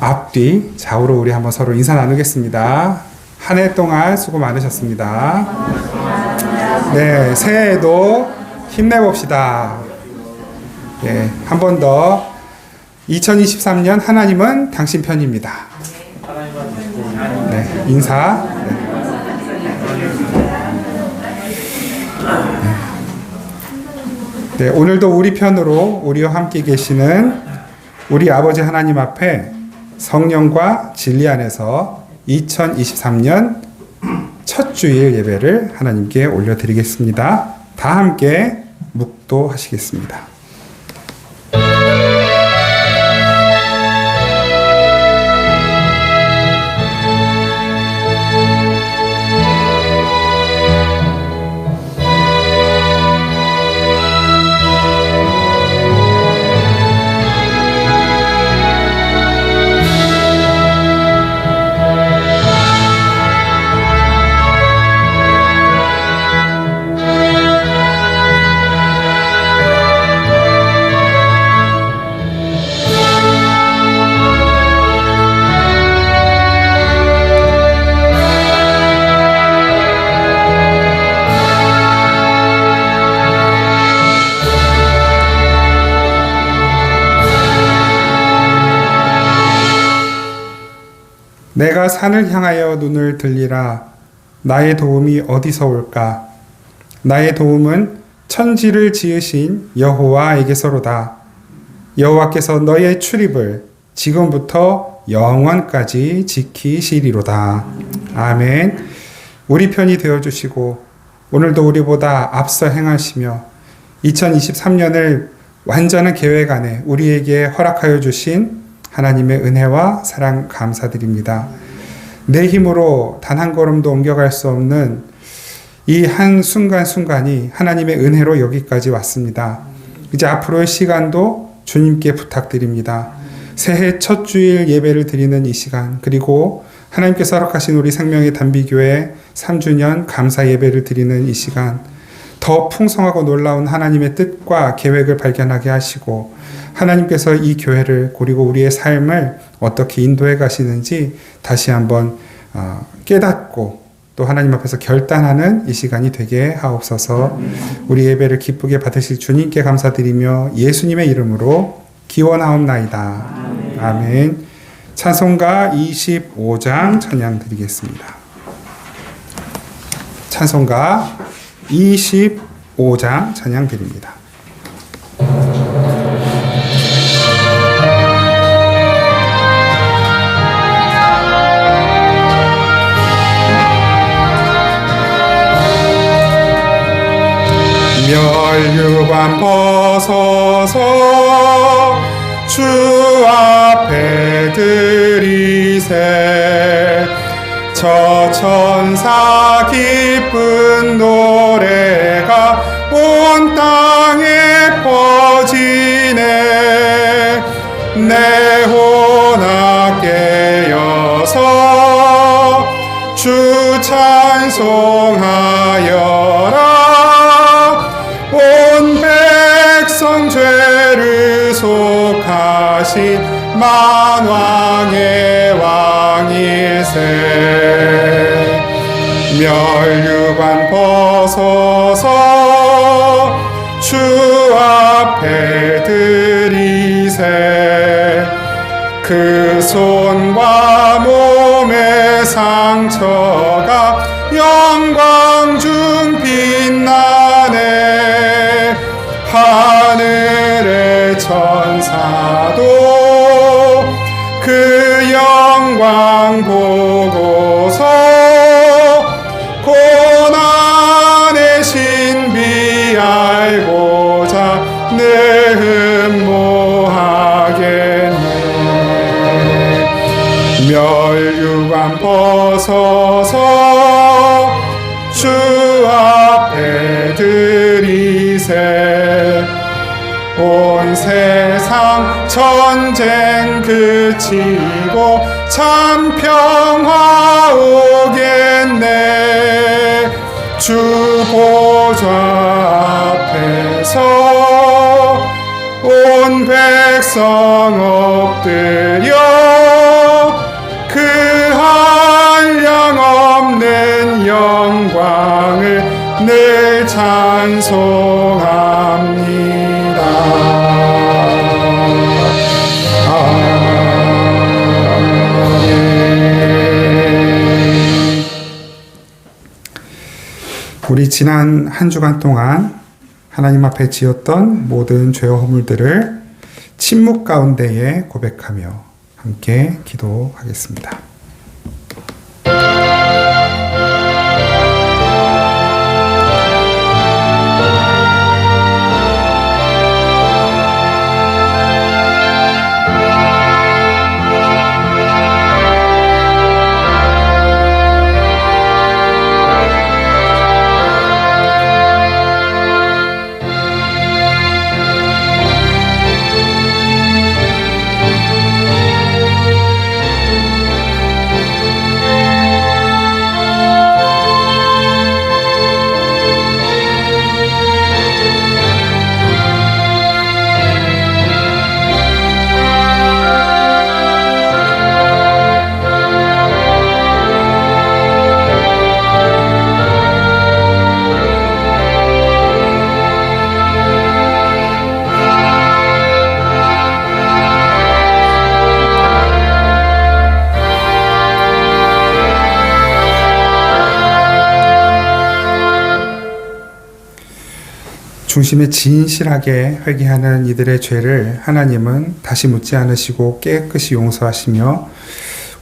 앞뒤 좌우로 우리 한번 서로 인사 나누겠습니다. 한 해 동안 수고 많으셨습니다. 네, 새해에도 힘내봅시다. 네, 한 번 더 2023년 하나님은 당신 편입니다. 네, 인사. 네, 오늘도 우리 편으로 우리와 함께 계시는 우리 아버지 하나님 앞에 성령과 진리 안에서 2023년 첫 주일 예배를 하나님께 올려드리겠습니다. 다 함께 묵도하시겠습니다. 내가 산을 향하여 눈을 들리라. 나의 도움이 어디서 올까? 나의 도움은 천지를 지으신 여호와에게서로다. 여호와께서 너의 출입을 지금부터 영원까지 지키시리로다. 아멘. 우리 편이 되어주시고 오늘도 우리보다 앞서 행하시며 2023년을 완전한 계획 안에 우리에게 허락하여 주신 하나님의 은혜와 사랑 감사드립니다. 내 힘으로 단 한 걸음도 옮겨갈 수 없는 이 한 순간순간이 하나님의 은혜로 여기까지 왔습니다. 이제 앞으로의 시간도 주님께 부탁드립니다. 새해 첫 주일 예배를 드리는 이 시간, 그리고 하나님께서 허락하신 우리 생명의 단비교회 3주년 감사 예배를 드리는 이 시간, 더 풍성하고 놀라운 하나님의 뜻과 계획을 발견하게 하시고 하나님께서 이 교회를 그리고 우리의 삶을 어떻게 인도해 가시는지 다시 한번 깨닫고 또 하나님 앞에서 결단하는 이 시간이 되게 하옵소서. 우리 예배를 기쁘게 받으실 주님께 감사드리며 예수님의 이름으로 기원하옵나이다. 아멘. 찬송가 25장 찬양 드리겠습니다. 찬송가 25장 찬양 드립니다. 멸류관 벗어서 주 앞에 드리세. 저 천사 기쁜 노래가 온 땅에 퍼지네. 내 혼악 깨어서 주 찬송하여라. 온 백성 죄를 속하신 만왕의 왕일세. 멸류관 벗어서 주 앞에 드리세. 그 손과 몸의 상처가 영광 중 빛나네. 하늘의 천사도 그 영광 보고서 고난의 신비 알고자 늘 흠모하겠네. 멸류관 벗어서 주 앞에 드리세. 온 세상 전쟁 그치고 참 평화 오겠네. 주 보좌 앞에서 온 백성 엎드려 우리 지난 한 주간 동안 하나님 앞에 지었던 모든 죄와 허물들을 침묵 가운데에 고백하며 함께 기도하겠습니다. 중심에 진실하게 회개하는 이들의 죄를 하나님은 다시 묻지 않으시고 깨끗이 용서하시며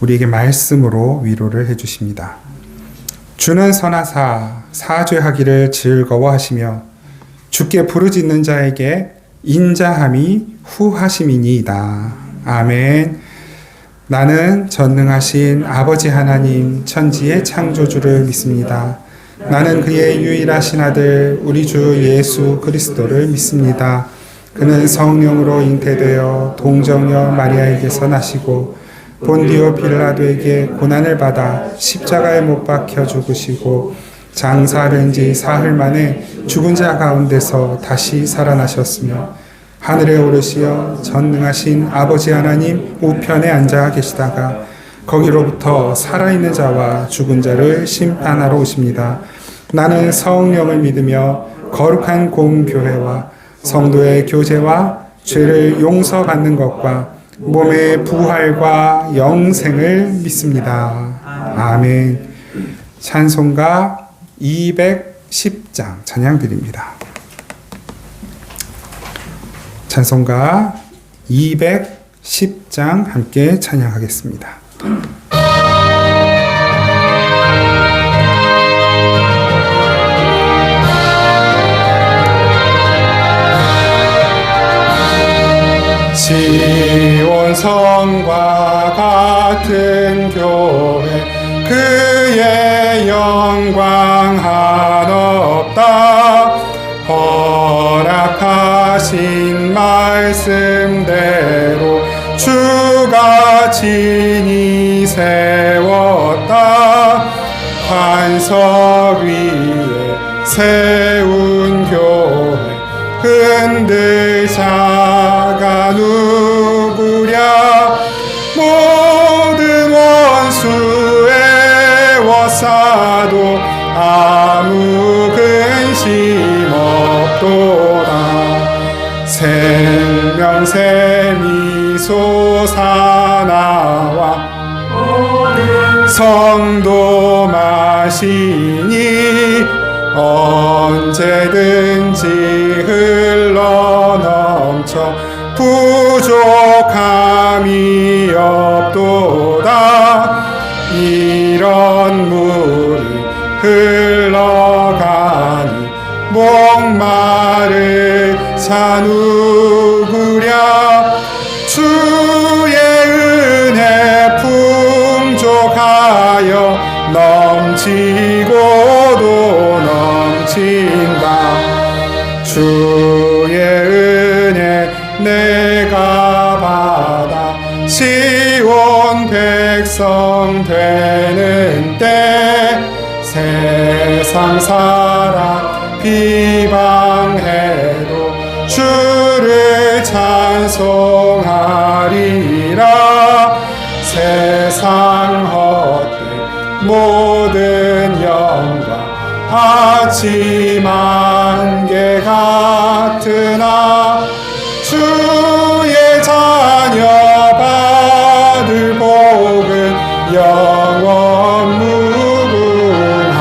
우리에게 말씀으로 위로를 해주십니다. 주는 선하사 사죄하기를 즐거워하시며 주께 부르짖는 자에게 인자함이 후하심이니이다. 아멘. 나는 전능하신 아버지 하나님 천지의 창조주를 믿습니다. 나는 그의 유일하신 아들 우리 주 예수 그리스도를 믿습니다. 그는 성령으로 잉태되어 동정녀 마리아에게서 나시고 본디오 빌라도에게 고난을 받아 십자가에 못 박혀 죽으시고 장사된 지 사흘 만에 죽은 자 가운데서 다시 살아나셨으며 하늘에 오르시어 전능하신 아버지 하나님 우편에 앉아 계시다가 거기로부터 살아있는 자와 죽은 자를 심판하러 오십니다. 나는 성령을 믿으며 거룩한 공교회와 성도의 교제와 죄를 용서받는 것과 몸의 부활과 영생을 믿습니다. 아멘. 찬송가 210장 찬양 드립니다. 찬송가 210장 함께 찬양하겠습니다. 시온 성과 같은 교회 그의 영광 한없다. 허락하신 말씀대로 주가 친히 세웠다. 반석 위에 세운 교회 흔들 자가 누구랴. 모든 원수의 워싸도 아무 근심 없도다. 생명샘이 솟아나와 성도 마시니 언제든지 흘러넘쳐 부족함이 없도다. 이런 물이 흘러가니 목마를 자 누구랴. 주의 은혜 풍족하여 넘치고도 넘친다. 주의 은혜 내가 받아 시온 백성 되는 때 세상 사람 비방해도 주를 찬송하리라. 세상 헛된 모든 영광 하지만 개 같으나 주의 자녀 받을 복은 영원 무궁하도다.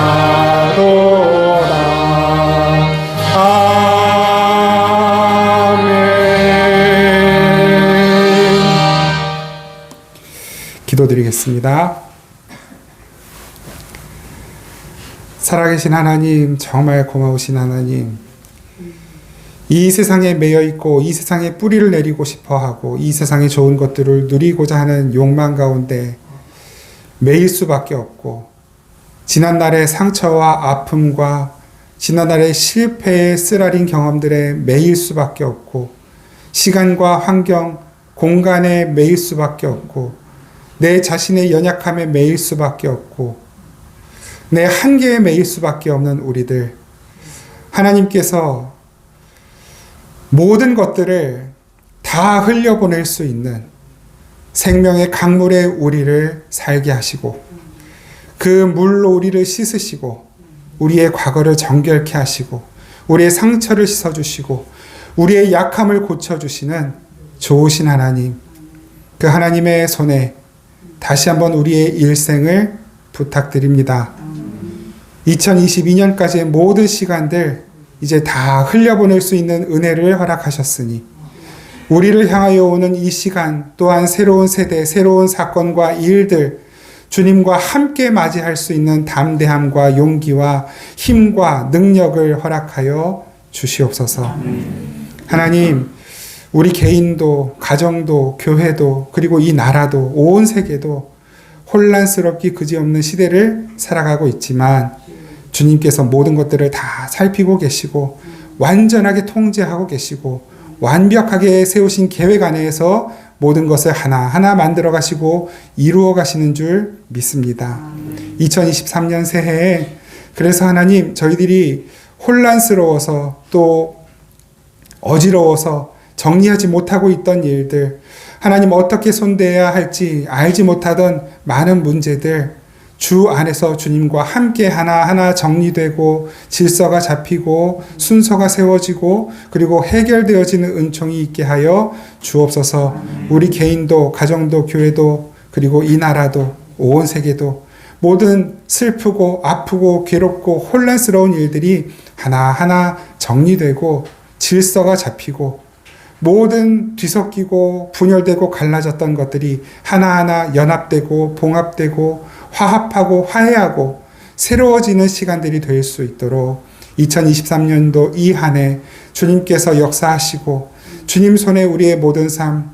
기도드리겠습니다. 살아계신 하나님, 정말 고마우신 하나님, 이 세상에 매여 있고 이 세상에 뿌리를 내리고 싶어 하고 이 세상의 좋은 것들을 누리고자 하는 욕망 가운데 매일 수밖에 없고, 지난날의 상처와 아픔과 지난날의 실패의 쓰라린 경험들에 매일 수밖에 없고, 시간과 환경, 공간에 매일 수밖에 없고, 내 자신의 연약함에 매일 수밖에 없고, 내 한계에 매일 수밖에 없는 우리들, 하나님께서 모든 것들을 다 흘려보낼 수 있는 생명의 강물에 우리를 살게 하시고, 그 물로 우리를 씻으시고, 우리의 과거를 정결케 하시고, 우리의 상처를 씻어주시고, 우리의 약함을 고쳐주시는 좋으신 하나님, 그 하나님의 손에 다시 한번 우리의 일생을 부탁드립니다. 2022년까지의 모든 시간들 이제 다 흘려보낼 수 있는 은혜를 허락하셨으니, 우리를 향하여 오는 이 시간 또한 새로운 세대, 새로운 사건과 일들, 주님과 함께 맞이할 수 있는 담대함과 용기와 힘과 능력을 허락하여 주시옵소서. 하나님, 우리 개인도, 가정도, 교회도, 그리고 이 나라도, 온 세계도 혼란스럽기 그지없는 시대를 살아가고 있지만, 주님께서 모든 것들을 다 살피고 계시고 완전하게 통제하고 계시고 완벽하게 세우신 계획 안에서 모든 것을 하나하나 만들어 가시고 이루어 가시는 줄 믿습니다. 2023년 새해에 그래서 하나님, 저희들이 혼란스러워서 또 어지러워서 정리하지 못하고 있던 일들, 하나님 어떻게 손대야 할지 알지 못하던 많은 문제들, 주 안에서 주님과 함께 하나하나 정리되고 질서가 잡히고 순서가 세워지고 그리고 해결되어지는 은총이 있게 하여 주옵소서. 우리 개인도, 가정도, 교회도, 그리고 이 나라도, 온 세계도 모든 슬프고 아프고 괴롭고 혼란스러운 일들이 하나하나 정리되고 질서가 잡히고, 모든 뒤섞이고 분열되고 갈라졌던 것들이 하나하나 연합되고 봉합되고 화합하고 화해하고 새로워지는 시간들이 될 수 있도록 2023년도 이 한 해 주님께서 역사하시고, 주님 손에 우리의 모든 삶,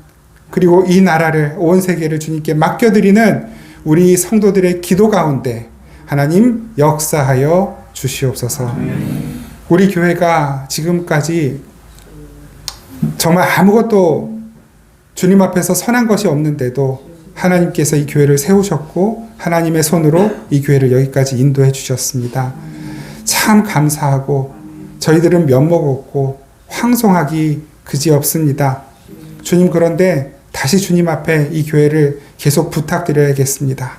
그리고 이 나라를, 온 세계를 주님께 맡겨드리는 우리 성도들의 기도 가운데 하나님 역사하여 주시옵소서. 우리 교회가 지금까지 정말 아무것도 주님 앞에서 선한 것이 없는데도 하나님께서 이 교회를 세우셨고 하나님의 손으로 이 교회를 여기까지 인도해 주셨습니다. 참 감사하고 저희들은 면목 없고 황송하기 그지없습니다. 주님, 그런데 다시 주님 앞에 이 교회를 계속 부탁드려야겠습니다.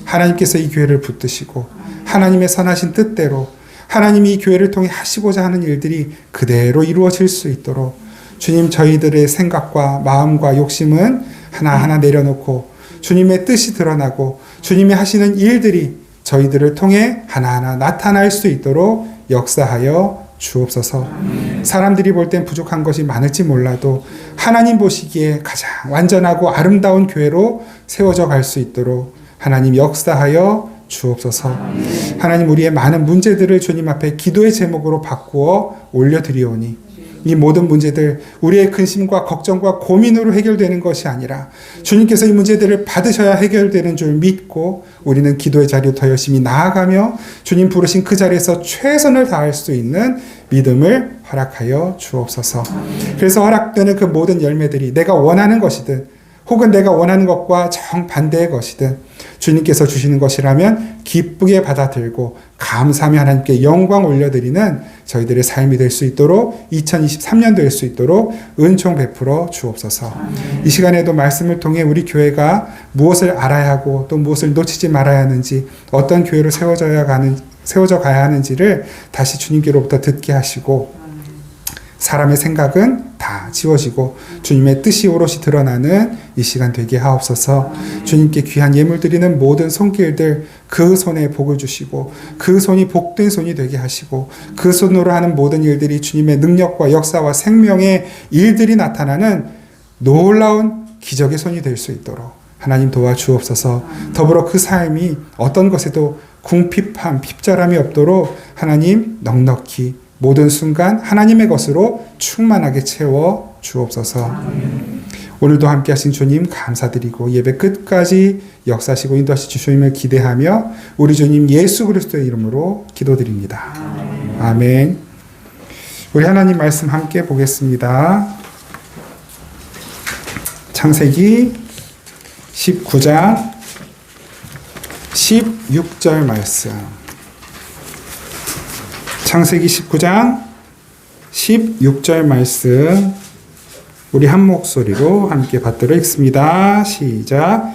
하나님께서 이 교회를 붙드시고 하나님의 선하신 뜻대로 하나님이 이 교회를 통해 하시고자 하는 일들이 그대로 이루어질 수 있도록 주님, 저희들의 생각과 마음과 욕심은 하나하나 내려놓고 주님의 뜻이 드러나고 주님이 하시는 일들이 저희들을 통해 하나하나 나타날 수 있도록 역사하여 주옵소서. 사람들이 볼 땐 부족한 것이 많을지 몰라도 하나님 보시기에 가장 완전하고 아름다운 교회로 세워져 갈 수 있도록 하나님 역사하여 주옵소서. 하나님, 우리의 많은 문제들을 주님 앞에 기도의 제목으로 바꾸어 올려드리오니 이 모든 문제들 우리의 근심과 걱정과 고민으로 해결되는 것이 아니라 주님께서 이 문제들을 받으셔야 해결되는 줄 믿고 우리는 기도의 자리로 더 열심히 나아가며 주님 부르신 그 자리에서 최선을 다할 수 있는 믿음을 허락하여 주옵소서. 그래서 허락되는 그 모든 열매들이 내가 원하는 것이든 혹은 내가 원하는 것과 정반대의 것이든 주님께서 주시는 것이라면 기쁘게 받아들고 감사하며 하나님께 영광 올려드리는 저희들의 삶이 될 수 있도록 2023년 될 수 있도록 은총 베풀어 주옵소서. 이 시간에도 말씀을 통해 우리 교회가 무엇을 알아야 하고 또 무엇을 놓치지 말아야 하는지, 어떤 교회로 세워져 가야 하는지를 다시 주님께로부터 듣게 하시고, 사람의 생각은 다 지워지고 주님의 뜻이 오롯이 드러나는 이 시간 되게 하옵소서. 주님께 귀한 예물 드리는 모든 손길들 그 손에 복을 주시고 그 손이 복된 손이 되게 하시고 그 손으로 하는 모든 일들이 주님의 능력과 역사와 생명의 일들이 나타나는 놀라운 기적의 손이 될 수 있도록 하나님 도와주옵소서. 더불어 그 삶이 어떤 것에도 궁핍함, 핍절함이 없도록 하나님 넉넉히 모든 순간 하나님의 것으로 충만하게 채워 주옵소서. 오늘도 함께 하신 주님 감사드리고 예배 끝까지 역사하시고 인도하시 주님을 기대하며 우리 주님 예수 그리스도의 이름으로 기도드립니다. 아멘. 우리 하나님 말씀 함께 보겠습니다. 창세기 19장 16절 말씀. 창세기 19장 16절 말씀 우리 한 목소리로 함께 받들어 읽습니다. 시작.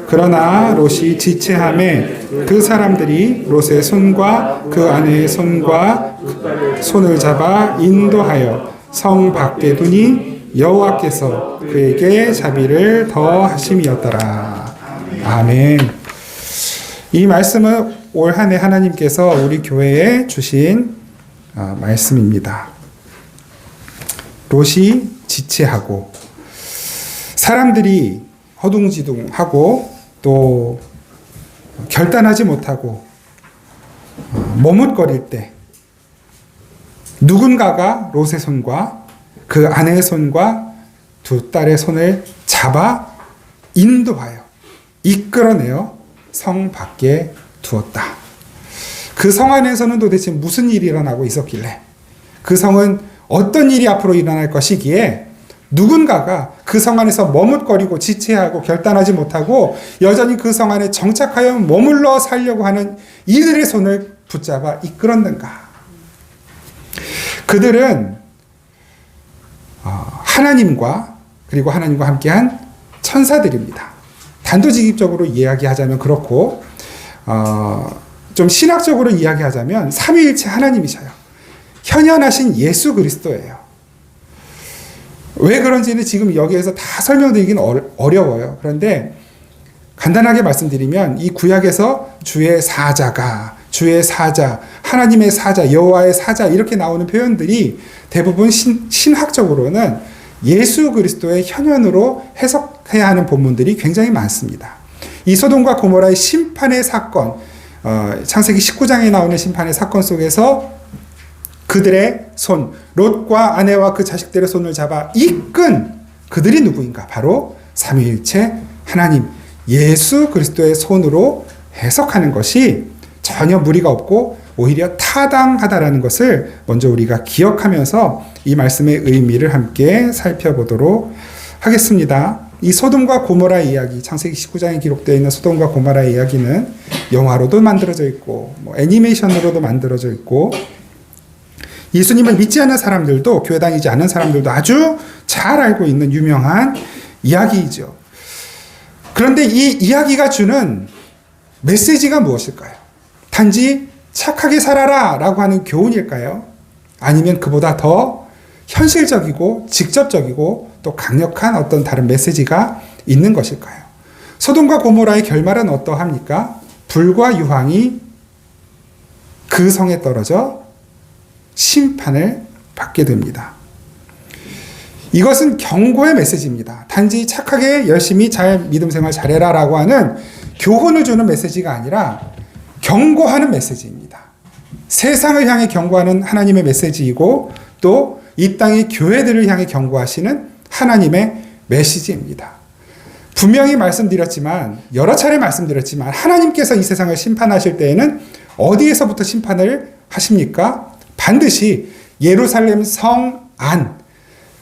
그러나 롯이 지체함에 그 사람들이 롯의 손과 그 아내의 손과 손을 잡아 인도하여 성 밖에 두니 여호와께서 그에게 자비를 더하심이었더라. 아멘. 이 말씀은 올 한 해 하나님께서 우리 교회에 주신 말씀입니다. 롯이 지체하고 사람들이 허둥지둥하고 또 결단하지 못하고 머뭇거릴 때 누군가가 롯의 손과 그 아내의 손과 두 딸의 손을 잡아 인도하여 이끌어내어 성 밖에 두었다. 그 성 안에서는 도대체 무슨 일이 일어나고 있었길래 그 성은 어떤 일이 앞으로 일어날 것이기에 누군가가 그 성 안에서 머뭇거리고 지체하고 결단하지 못하고 여전히 그 성 안에 정착하여 머물러 살려고 하는 이들의 손을 붙잡아 이끌었는가? 그들은 하나님과 그리고 하나님과 함께한 천사들입니다. 단도직입적으로 이야기하자면 그렇고 좀 신학적으로 이야기하자면 삼위일체 하나님이셔요. 현현하신 예수 그리스도예요. 왜 그런지는 지금 여기에서 다 설명드리긴 어려워요. 그런데 간단하게 말씀드리면 이 구약에서 주의 사자가, 주의 사자, 하나님의 사자, 여호와의 사자 이렇게 나오는 표현들이 대부분 신학적으로는 예수 그리스도의 현현으로 해석해야 하는 본문들이 굉장히 많습니다. 이 소돔과 고모라의 심판의 사건, 창세기 19장에 나오는 심판의 사건 속에서 그들의 손, 롯과 아내와 그 자식들의 손을 잡아 이끈 그들이 누구인가? 바로 삼위일체 하나님, 예수 그리스도의 손으로 해석하는 것이 전혀 무리가 없고 오히려 타당하다라는 것을 먼저 우리가 기억하면서 이 말씀의 의미를 함께 살펴보도록 하겠습니다. 이 소돔과 고모라 이야기, 창세기 19장에 기록되어 있는 소돔과 고모라 이야기는 영화로도 만들어져 있고 애니메이션으로도 만들어져 있고 예수님을 믿지 않는 사람들도 교회 다니지 않는 사람들도 아주 잘 알고 있는 유명한 이야기이죠. 그런데 이 이야기가 주는 메시지가 무엇일까요? 단지 착하게 살아라 라고 하는 교훈일까요? 아니면 그보다 더 현실적이고 직접적이고 또 강력한 어떤 다른 메시지가 있는 것일까요? 소돔과 고모라의 결말은 어떠합니까? 불과 유황이 그 성에 떨어져 심판을 받게 됩니다. 이것은 경고의 메시지입니다. 단지 착하게 열심히 잘 믿음 생활 잘해라 라고 하는 교훈을 주는 메시지가 아니라 경고하는 메시지입니다. 세상을 향해 경고하는 하나님의 메시지이고 또 이 땅의 교회들을 향해 경고하시는 하나님의 메시지입니다. 분명히 말씀드렸지만 여러 차례 말씀드렸지만 하나님께서 이 세상을 심판하실 때에는 어디에서부터 심판을 하십니까? 반드시 예루살렘 성 안,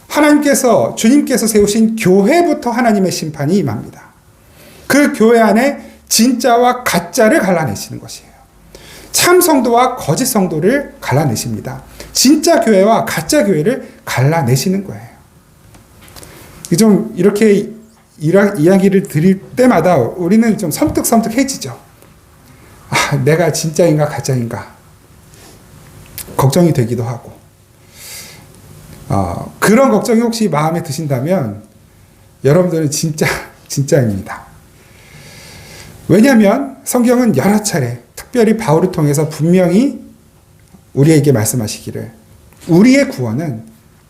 하나님께서 주님께서 세우신 교회부터 하나님의 심판이 임합니다. 그 교회 안에 진짜와 가짜를 갈라내시는 것이에요. 참 성도와 거짓 성도를 갈라내십니다. 진짜 교회와 가짜 교회를 갈라내시는 거예요. 좀 이렇게 이야기를 드릴 때마다 우리는 좀 섬뜩섬뜩해지죠. 아, 내가 진짜인가 가짜인가 걱정이 되기도 하고 그런 걱정이 혹시 마음에 드신다면 여러분들은 진짜입니다. 왜냐하면 성경은 여러 차례 특별히 바울을 통해서 분명히 우리에게 말씀하시기를 우리의 구원은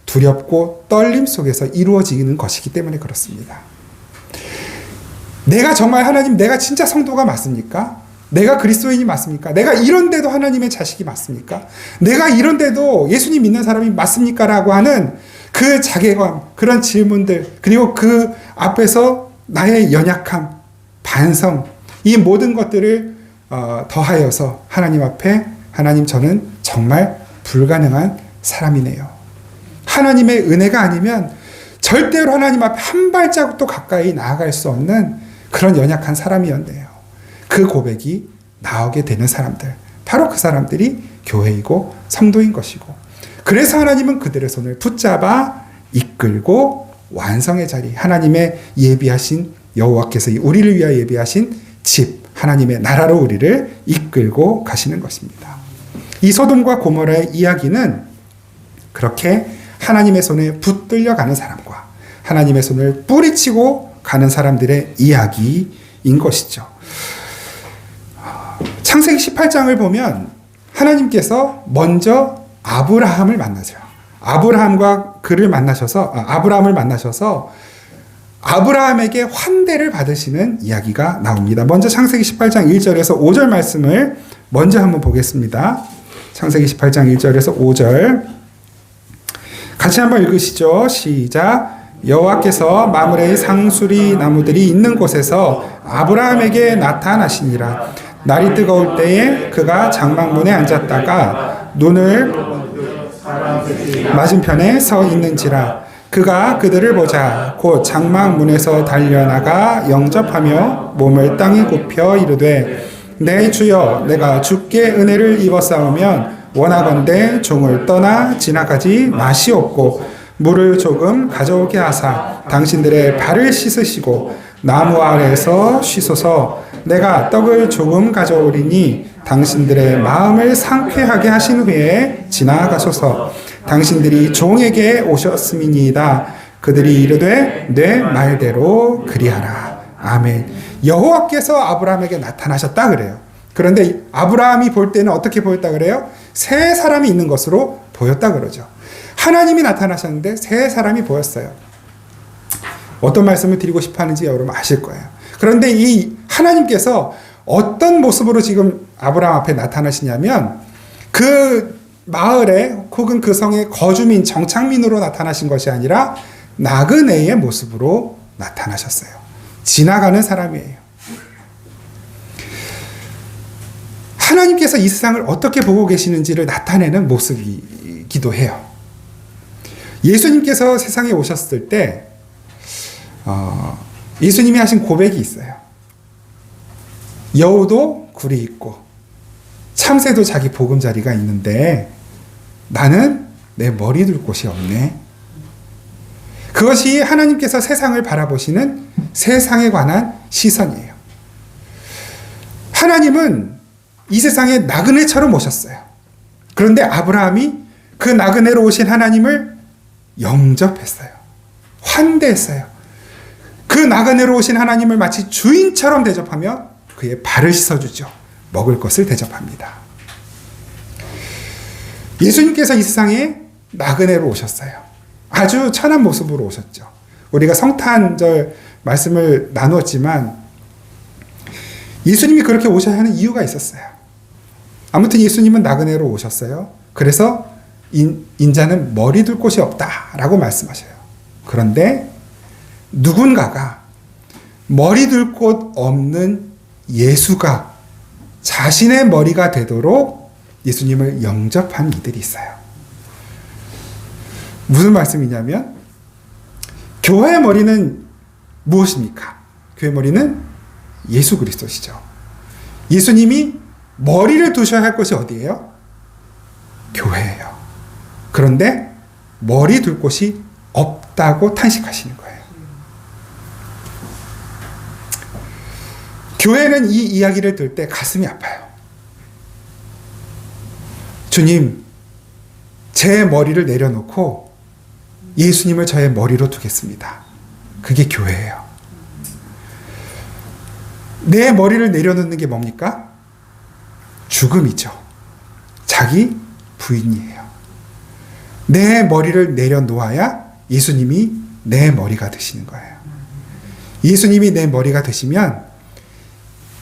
두렵고 떨림 속에서 이루어지는 것이기 때문에 그렇습니다. 내가 정말 하나님, 내가 진짜 성도가 맞습니까? 내가 그리스도인이 맞습니까? 내가 이런데도 하나님의 자식이 맞습니까? 내가 이런데도 예수님 믿는 사람이 맞습니까? 라고 하는 그 자괴감, 그런 질문들, 그리고 그 앞에서 나의 연약함, 반성, 이 모든 것들을 더하여서 하나님 앞에, 하나님, 저는 정말 불가능한 사람이네요. 하나님의 은혜가 아니면 절대로 하나님 앞에 한 발자국도 가까이 나아갈 수 없는 그런 연약한 사람이었네요. 그 고백이 나오게 되는 사람들, 바로 그 사람들이 교회이고 성도인 것이고, 그래서 하나님은 그들의 손을 붙잡아 이끌고 완성의 자리, 하나님의 예비하신 여호와께서 우리를 위하여 예비하신 집, 하나님의 나라로 우리를 이끌고 가시는 것입니다. 이 소돔과 고모라의 이야기는 그렇게 하나님의 손에 붙들려 가는 사람과 하나님의 손을 뿌리치고 가는 사람들의 이야기인 것이죠. 창세기 18장을 보면 하나님께서 먼저 아브라함을 만나세요. 아브라함을 만나셔서 아브라함에게 환대를 받으시는 이야기가 나옵니다. 먼저 창세기 18장 1절에서 5절 말씀을 먼저 한번 보겠습니다. 창세기 18장 1절에서 5절 같이 한번 읽으시죠. 시작. 여호와께서 마므레의 상수리 나무들이 있는 곳에서 아브라함에게 나타나시니라. 날이 뜨거울 때에 그가 장막문에 앉았다가 눈을 맞은편에 서 있는지라. 그가 그들을 보자 곧 장막문에서 달려나가 영접하며 몸을 땅에 굽혀 이르되 내 주여, 내가 주께 은혜를 입었사오면 원하건대 종을 떠나 지나가지 마시옵고 물을 조금 가져오게 하사 당신들의 발을 씻으시고 나무 아래에서 쉬소서. 내가 떡을 조금 가져오리니 당신들의 마음을 상쾌하게 하신 후에 지나가소서. 당신들이 종에게 오셨음이니이다. 그들이 이르되 내 말대로 그리하라. 아멘. 여호와께서 아브라함에게 나타나셨다 그래요. 그런데 아브라함이 볼 때는 어떻게 보였다 그래요? 세 사람이 있는 것으로 보였다 그러죠. 하나님이 나타나셨는데 세 사람이 보였어요. 어떤 말씀을 드리고 싶어 하는지 여러분 아실 거예요. 그런데 이 하나님께서 어떤 모습으로 지금 아브라함 앞에 나타나시냐면 그 마을에 혹은 그 성의 거주민, 정착민으로 나타나신 것이 아니라 나그네의 모습으로 나타나셨어요. 지나가는 사람이에요. 하나님께서 이 세상을 어떻게 보고 계시는지를 나타내는 모습이기도 해요. 예수님께서 세상에 오셨을 때 예수님이 하신 고백이 있어요. 여우도 굴이 있고 참새도 자기 보금자리가 있는데 나는 내 머리 둘 곳이 없네. 그것이 하나님께서 세상을 바라보시는 세상에 관한 시선이에요. 하나님은 이 세상에 나그네처럼 오셨어요. 그런데 아브라함이 그 나그네로 오신 하나님을 영접했어요. 환대했어요. 그 나그네로 오신 하나님을 마치 주인처럼 대접하며 그의 발을 씻어주죠. 먹을 것을 대접합니다. 예수님께서 이 세상에 나그네로 오셨어요. 아주 천한 모습으로 오셨죠. 우리가 성탄절 말씀을 나누었지만 예수님이 그렇게 오셔야 하는 이유가 있었어요. 아무튼 예수님은 나그네로 오셨어요. 그래서 인자는 머리 둘 곳이 없다라고 말씀하셔요. 그런데 누군가가 머리 둘 곳 없는 예수가 자신의 머리가 되도록 예수님을 영접한 이들이 있어요. 무슨 말씀이냐면 교회의 머리는 무엇입니까? 교회의 머리는 예수 그리스도시죠. 예수님이 머리를 두셔야 할 곳이 어디예요? 교회예요. 그런데 머리 둘 곳이 없다고 탄식하시는 거예요. 교회는 이 이야기를 들을 때 가슴이 아파요. 주님, 제 머리를 내려놓고 예수님을 저의 머리로 두겠습니다. 그게 교회예요. 내 머리를 내려놓는 게 뭡니까? 죽음이죠. 자기 부인이에요. 내 머리를 내려놓아야 예수님이 내 머리가 되시는 거예요. 예수님이 내 머리가 되시면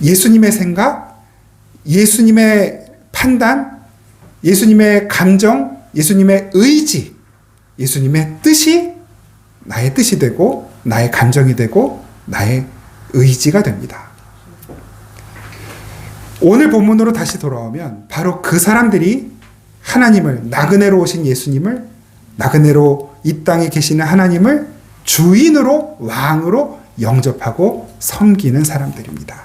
예수님의 생각, 예수님의 판단, 예수님의 감정, 예수님의 의지, 예수님의 뜻이 나의 뜻이 되고 나의 감정이 되고 나의 의지가 됩니다. 오늘 본문으로 다시 돌아오면 바로 그 사람들이 하나님을, 나그네로 오신 예수님을, 나그네로 이 땅에 계시는 하나님을 주인으로, 왕으로 영접하고 섬기는 사람들입니다.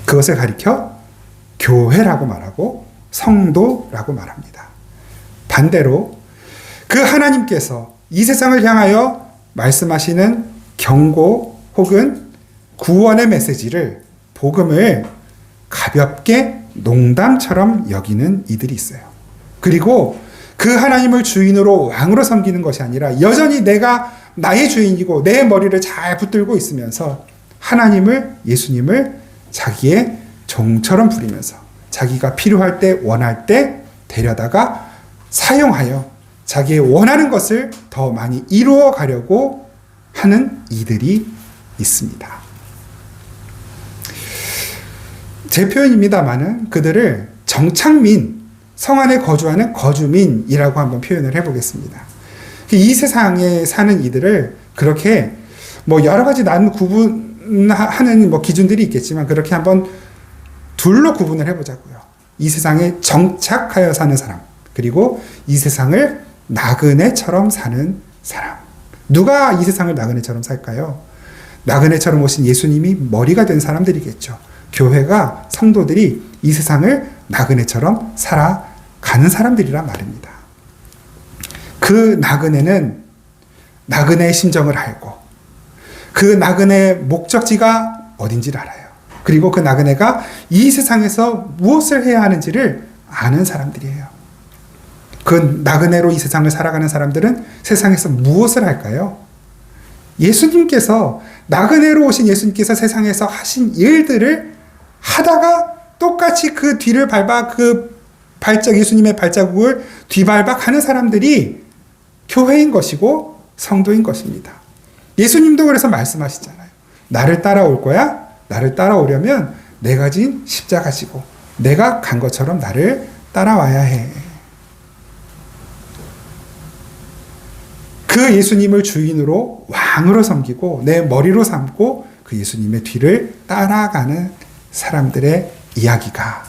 그것을 가리켜 교회라고 말하고 성도라고 말합니다. 반대로 그 하나님께서 이 세상을 향하여 말씀하시는 경고 혹은 구원의 메시지를, 복음을 가볍게 농담처럼 여기는 이들이 있어요. 그리고 그 하나님을 주인으로 왕으로 섬기는 것이 아니라 여전히 내가 나의 주인이고 내 머리를 잘 붙들고 있으면서 하나님을, 예수님을 자기의 종처럼 부리면서 자기가 필요할 때, 원할 때 데려다가 사용하여 자기의 원하는 것을 더 많이 이루어 가려고 하는 이들이 있습니다. 제 표현입니다만은 그들을 정착민, 성 안에 거주하는 거주민이라고 한번 표현을 해보겠습니다. 이 세상에 사는 이들을 그렇게 여러 가지 나는 구분하는 기준들이 있겠지만 그렇게 한번 둘로 구분을 해보자고요. 이 세상에 정착하여 사는 사람, 그리고 이 세상을 나그네처럼 사는 사람. 누가 이 세상을 나그네처럼 살까요? 나그네처럼 오신 예수님이 머리가 된 사람들이겠죠. 교회가, 성도들이 이 세상을 나그네처럼 살아가는 사람들이란 말입니다. 그 나그네는 나그네의 심정을 알고 그 나그네의 목적지가 어딘지를 알아요. 그리고 그 나그네가 이 세상에서 무엇을 해야 하는지를 아는 사람들이에요. 그 나그네로 이 세상을 살아가는 사람들은 세상에서 무엇을 할까요? 예수님께서, 나그네로 오신 예수님께서 세상에서 하신 일들을 하다가 똑같이 그 뒤를 밟아 예수님의 발자국을 뒤밟아 가는 사람들이 교회인 것이고 성도인 것입니다. 예수님도 그래서 말씀하시잖아요. 나를 따라올 거야? 나를 따라오려면 내가 진 십자가 지고 내가 간 것처럼 나를 따라와야 해. 그 예수님을 주인으로, 왕으로 섬기고 내 머리로 삼고 그 예수님의 뒤를 따라가는 사람들의 이야기가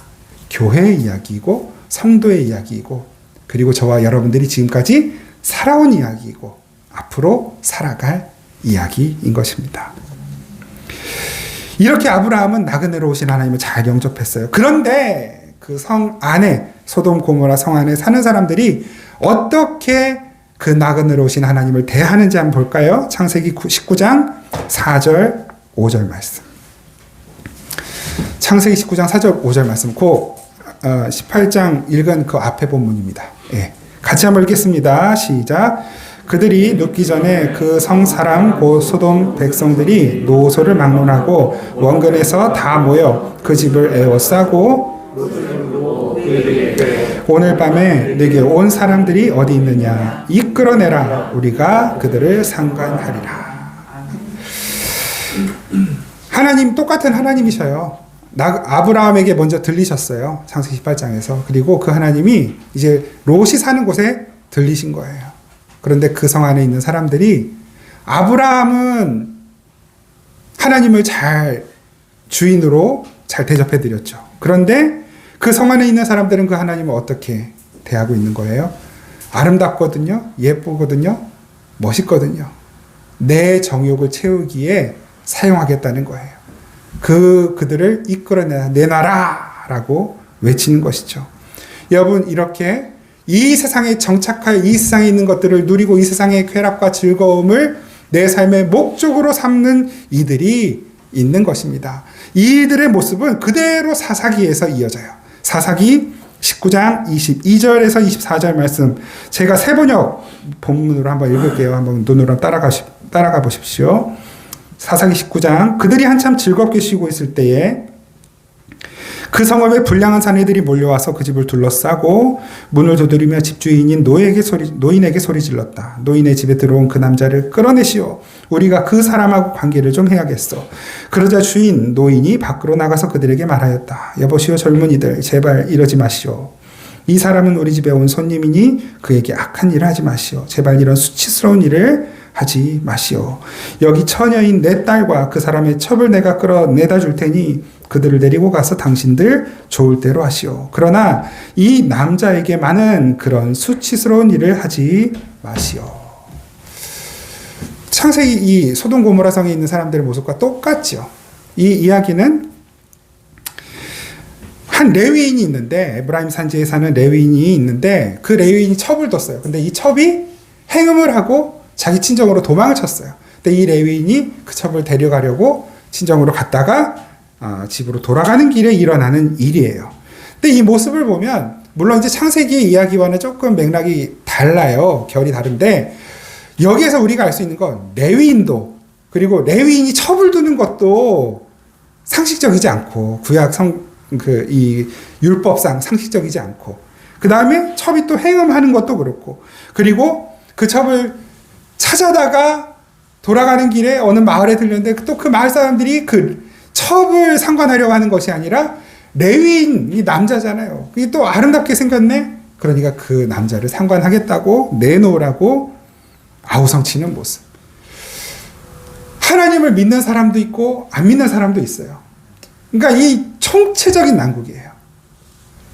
교회의 이야기이고 성도의 이야기이고, 그리고 저와 여러분들이 지금까지 살아온 이야기이고 앞으로 살아갈 이야기인 것입니다. 이렇게 아브라함은 나그네로 오신 하나님을 잘 영접했어요. 그런데 그 성 안에, 소돔 고모라 성 안에 사는 사람들이 어떻게 그 나그네로 오신 하나님을 대하는지 한번 볼까요? 창세기 19장 4절 5절 말씀. 창세기 19장 4절 5절 말씀, 18장 읽은 그 앞에 본문입니다. 예. 같이 한번 읽겠습니다. 시작. 그들이 눕기 전에 그 성 사람 곧 소돔 백성들이 노소를 막론하고 원근에서 다 모여 그 집을 에워싸고 오늘 밤에 네게 온 사람들이 어디 있느냐 이끌어내라, 우리가 그들을 상관하리라. 하나님, 똑같은 하나님이셔요. 아브라함에게 먼저 들리셨어요. 창세기 18장에서. 그리고 그 하나님이 이제 롯이 사는 곳에 들리신 거예요. 그런데 그 성 안에 있는 사람들이, 아브라함은 하나님을 잘 주인으로 잘 대접해 드렸죠. 그런데 그 성 안에 있는 사람들은 그 하나님을 어떻게 대하고 있는 거예요? 아름답거든요. 예쁘거든요. 멋있거든요. 내 정욕을 채우기에 사용하겠다는 거예요. 그들을 이끌어내놔라 라고 외치는 것이죠. 여러분, 이렇게 이 세상에 정착하여 이 세상에 있는 것들을 누리고 이 세상의 쾌락과 즐거움을 내 삶의 목적으로 삼는 이들이 있는 것입니다. 이들의 모습은 그대로 사사기에서 이어져요. 사사기 19장 22절에서 24절 말씀, 제가 세번역 본문으로 한번 읽을게요. 한번 눈으로 따라가 보십시오. 사사기 19장, 그들이 한참 즐겁게 쉬고 있을 때에 그 성읍에 불량한 사내들이 몰려와서 그 집을 둘러싸고 문을 두드리며 집주인인 노인에게 소리 질렀다. 노인의 집에 들어온 그 남자를 끌어내시오. 우리가 그 사람하고 관계를 좀 해야겠어. 그러자 주인 노인이 밖으로 나가서 그들에게 말하였다. 여보시오 젊은이들, 제발 이러지 마시오. 이 사람은 우리 집에 온 손님이니 그에게 악한 일을 하지 마시오. 제발 이런 수치스러운 일을 하지 마시오. 여기 처녀인 내 딸과 그 사람의 첩을 내가 끌어내다 줄 테니 그들을 데리고 가서 당신들 좋을 대로 하시오. 그러나 이 남자에게만은 그런 수치스러운 일을 하지 마시오. 창세기 이 소돔 고모라 성에 있는 사람들의 모습과 똑같죠. 이 이야기는 한 레위인이 있는데, 에브라임 산지에 사는 레위인이 있는데 그 레위인이 첩을 뒀어요. 근데 이 첩이 행음을 하고 자기 친정으로 도망을 쳤어요. 근데 이 레위인이 그 첩을 데려가려고 친정으로 갔다가 집으로 돌아가는 길에 일어나는 일이에요. 근데 이 모습을 보면 물론 이제 창세기의 이야기와는 조금 맥락이 달라요. 결이 다른데 여기에서 우리가 알 수 있는 건 레위인도, 그리고 레위인이 첩을 두는 것도 상식적이지 않고, 이 율법상 상식적이지 않고, 그 다음에 첩이 또 행음하는 것도 그렇고, 그리고 그 첩을 찾아다가 돌아가는 길에 어느 마을에 들렸는데 또 그 마을 사람들이 그 첩을 상관하려고 하는 것이 아니라 레위인이 남자잖아요. 그게 또 아름답게 생겼네? 그러니까 그 남자를 상관하겠다고 내놓으라고 아우성치는 모습. 하나님을 믿는 사람도 있고 안 믿는 사람도 있어요. 그러니까 이 총체적인 난국이에요.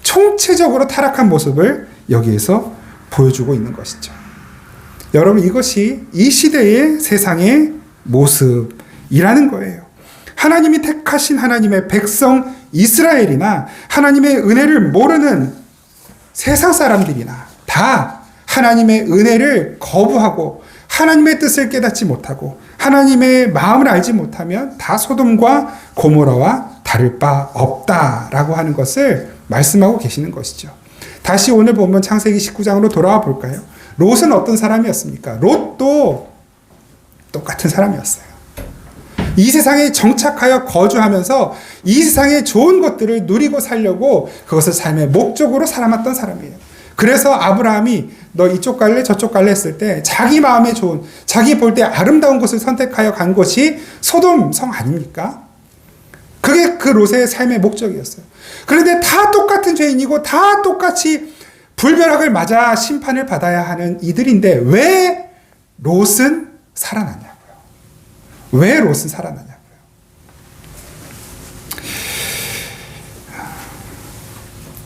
총체적으로 타락한 모습을 여기에서 보여주고 있는 것이죠. 여러분, 이것이 이 시대의 세상의 모습이라는 거예요. 하나님이 택하신 하나님의 백성 이스라엘이나 하나님의 은혜를 모르는 세상 사람들이나 다 하나님의 은혜를 거부하고 하나님의 뜻을 깨닫지 못하고 하나님의 마음을 알지 못하면 다 소돔과 고모라와 다를 바 없다라고 하는 것을 말씀하고 계시는 것이죠. 다시 오늘 보면 창세기 19장으로 돌아와 볼까요? 롯은 어떤 사람이었습니까? 롯도 똑같은 사람이었어요. 이 세상에 정착하여 거주하면서 이 세상의 좋은 것들을 누리고 살려고 그것을 삶의 목적으로 삼았던 사람이에요. 그래서 아브라함이 너 이쪽 갈래 저쪽 갈래 했을 때 자기 마음에 좋은, 자기 볼 때 아름다운 것을 선택하여 간 것이 소돔 성 아닙니까? 그게 그 롯의 삶의 목적이었어요. 그런데 다 똑같은 죄인이고 다 똑같이 불벼락을 맞아 심판을 받아야 하는 이들인데 왜 롯은 살아났냐고요. 왜 롯은 살아났냐고요.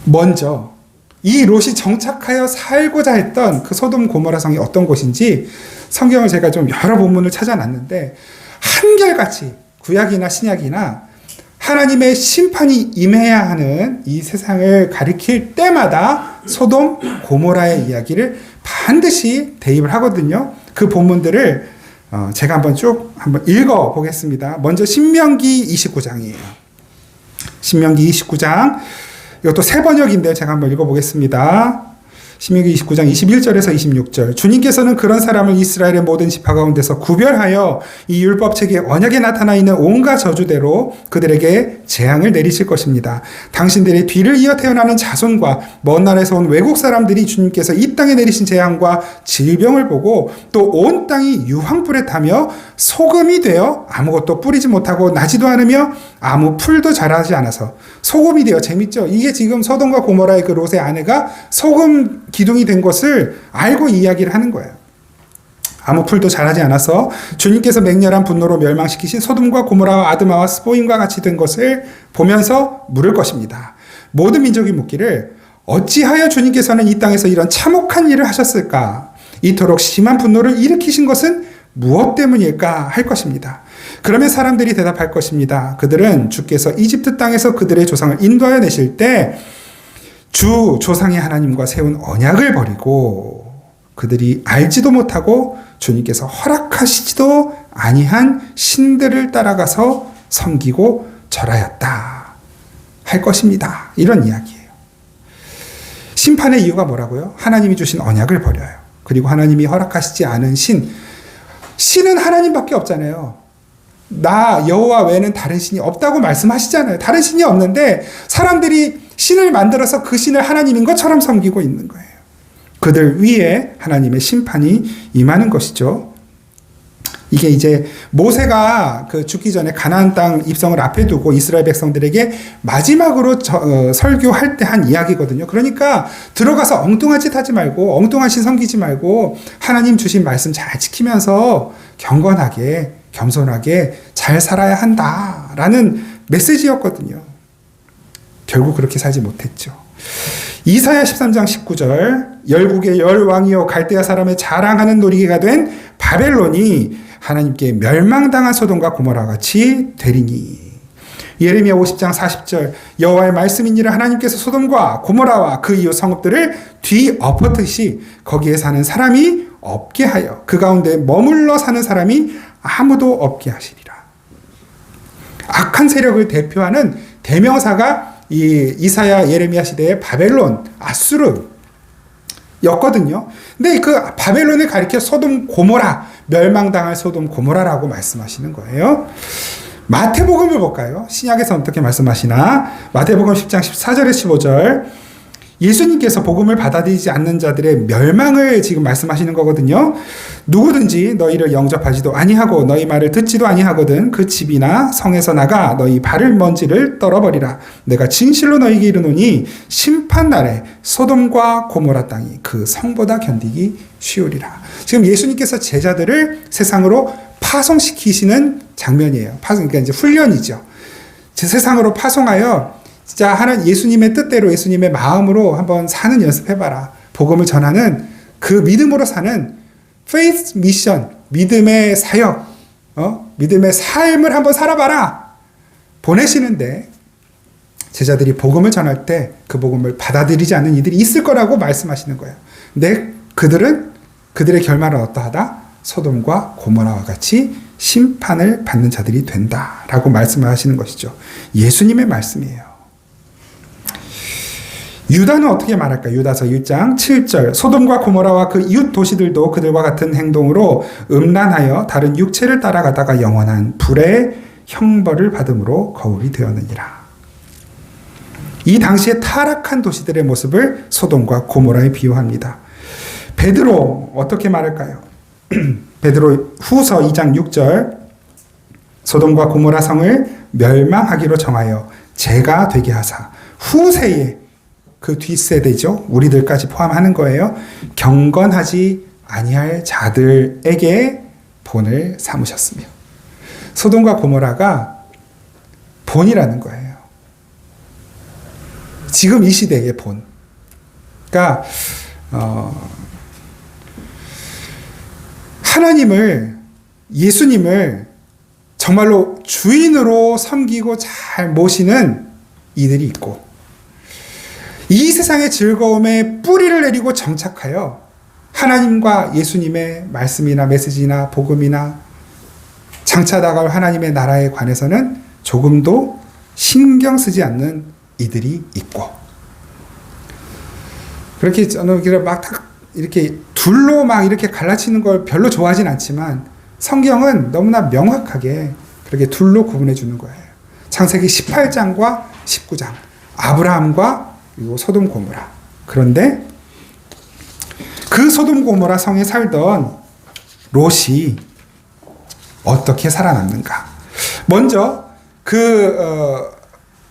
먼저 이 롯이 정착하여 살고자 했던 그 소돔 고모라 성이 어떤 곳인지 성경을 제가 좀 여러 본문을 찾아놨는데 한결같이 구약이나 신약이나 하나님의 심판이 임해야 하는 이 세상을 가리킬 때마다 소돔 고모라의 이야기를 반드시 대입을 하거든요. 그 본문들을 제가 한번 읽어 보겠습니다. 먼저 신명기 29장이에요. 신명기 29장, 이것도 세 번역인데요. 제가 한번 읽어 보겠습니다. 신명기 29장 21절에서 26절. 주님께서는 그런 사람을 이스라엘의 모든 지파 가운데서 구별하여 이 율법책의 언약에 나타나 있는 온갖 저주대로 그들에게 재앙을 내리실 것입니다. 당신들의 뒤를 이어 태어나는 자손과 먼 나라에서 온 외국 사람들이 주님께서 이 땅에 내리신 재앙과 질병을 보고 또 온 땅이 유황불에 타며 소금이 되어 아무것도 뿌리지 못하고 나지도 않으며 아무 풀도 자라지 않아서 소금이 되어, 재밌죠? 이게 지금 소돔과 고모라의 그 롯의 아내가 소금 기둥이 된 것을 알고 이야기를 하는 거예요. 아무 풀도 자라지 않아서 주님께서 맹렬한 분노로 멸망시키신 소돔과 고모라와 아드마와 스보임과 같이 된 것을 보면서 물을 것입니다. 모든 민족이 묻기를 어찌하여 주님께서는 이 땅에서 이런 참혹한 일을 하셨을까? 이토록 심한 분노를 일으키신 것은 무엇 때문일까? 할 것입니다. 그러면 사람들이 대답할 것입니다. 그들은 주께서 이집트 땅에서 그들의 조상을 인도하여 내실 때 주 조상의 하나님과 세운 언약을 버리고 그들이 알지도 못하고 주님께서 허락하시지도 아니한 신들을 따라가서 섬기고 절하였다 할 것입니다. 이런 이야기예요. 심판의 이유가 뭐라고요? 하나님이 주신 언약을 버려요. 그리고 하나님이 허락하시지 않은 신은 하나님밖에 없잖아요. 나 여호와 외에는 다른 신이 없다고 말씀하시잖아요. 다른 신이 없는데 사람들이 신을 만들어서 그 신을 하나님인 것처럼 섬기고 있는 거예요. 그들 위에 하나님의 심판이 임하는 것이죠. 이게 이제 모세가 그 죽기 전에 가나안 땅 입성을 앞에 두고 이스라엘 백성들에게 마지막으로 설교할 때 한 이야기거든요. 그러니까 들어가서 엉뚱한 짓 하지 말고 엉뚱한 신 섬기지 말고 하나님 주신 말씀 잘 지키면서 경건하게 겸손하게 잘 살아야 한다라는 메시지였거든요. 결국 그렇게 살지 못했죠. 이사야 13장 19절 열국의 열왕이요 갈대아 사람의 자랑하는 놀이개가 된 바벨론이 하나님께 멸망당한 소돔과 고모라 같이 되리니. 예레미야 50장 40절 여호와의 말씀이니라 하나님께서 소돔과 고모라와 그 이웃 성읍들을 뒤엎었듯이 거기에 사는 사람이 없게 하여 그 가운데 머물러 사는 사람이 아무도 없게 하시리라. 악한 세력을 대표하는 대명사가 이 이사야 예레미야 시대의 바벨론, 아수르였거든요. 근데 그 바벨론을 가리켜 소돔 고모라, 멸망당할 소돔 고모라라고 말씀하시는 거예요. 마태복음을 볼까요? 신약에서 어떻게 말씀하시나? 마태복음 10장 14절에 15절 예수님께서 복음을 받아들이지 않는 자들의 멸망을 지금 말씀하시는 거거든요. 누구든지 너희를 영접하지도 아니하고 너희 말을 듣지도 아니하거든 그 집이나 성에서 나가 너희 발을 먼지를 떨어버리라. 내가 진실로 너희에게 이르노니 심판날에 소돔과 고모라 땅이 그 성보다 견디기 쉬우리라. 지금 예수님께서 제자들을 세상으로 파송시키시는 장면이에요. 그러니까 이제 훈련이죠. 세상으로 파송하여 진짜 하나님 예수님의 뜻대로 예수님의 마음으로 한번 사는 연습해봐라. 복음을 전하는 그 믿음으로 사는 faith mission, 믿음의 사역, 믿음의 삶을 한번 살아봐라. 보내시는데 제자들이 복음을 전할 때 그 복음을 받아들이지 않는 이들이 있을 거라고 말씀하시는 거예요. 근데 그들의 결말은 어떠하다? 소돔과 고모라와 같이 심판을 받는 자들이 된다라고 말씀을 하시는 것이죠. 예수님의 말씀이에요. 유다는 어떻게 말할까? 유다서 1장 7절 소돔과 고모라와 그 이웃 도시들도 그들과 같은 행동으로 음란하여 다른 육체를 따라가다가 영원한 불의 형벌을 받음으로 거울이 되었느니라. 이 당시에 타락한 도시들의 모습을 소돔과 고모라에 비유합니다. 베드로 어떻게 말할까요? 베드로 후서 2장 6절 소돔과 고모라 성을 멸망하기로 정하여 죄가 되게 하사 후세에 그 뒷세대죠. 우리들까지 포함하는 거예요. 경건하지 아니할 자들에게 본을 삼으셨으며. 소돔과 고모라가 본이라는 거예요. 지금 이 시대의 본. 그러니까 하나님을, 예수님을 정말로 주인으로 섬기고 잘 모시는 이들이 있고 이 세상의 즐거움에 뿌리를 내리고 정착하여 하나님과 예수님의 말씀이나 메시지나 복음이나 장차 나갈 하나님의 나라에 관해서는 조금도 신경 쓰지 않는 이들이 있고 그렇게 저는 막 이렇게 둘로 막 이렇게 갈라치는 걸 별로 좋아하진 않지만 성경은 너무나 명확하게 그렇게 둘로 구분해 주는 거예요. 창세기 18장과 19장 아브라함과 그리고 소돔 고모라. 그런데 그 소돔 고모라 성에 살던 롯이 어떻게 살아남는가? 먼저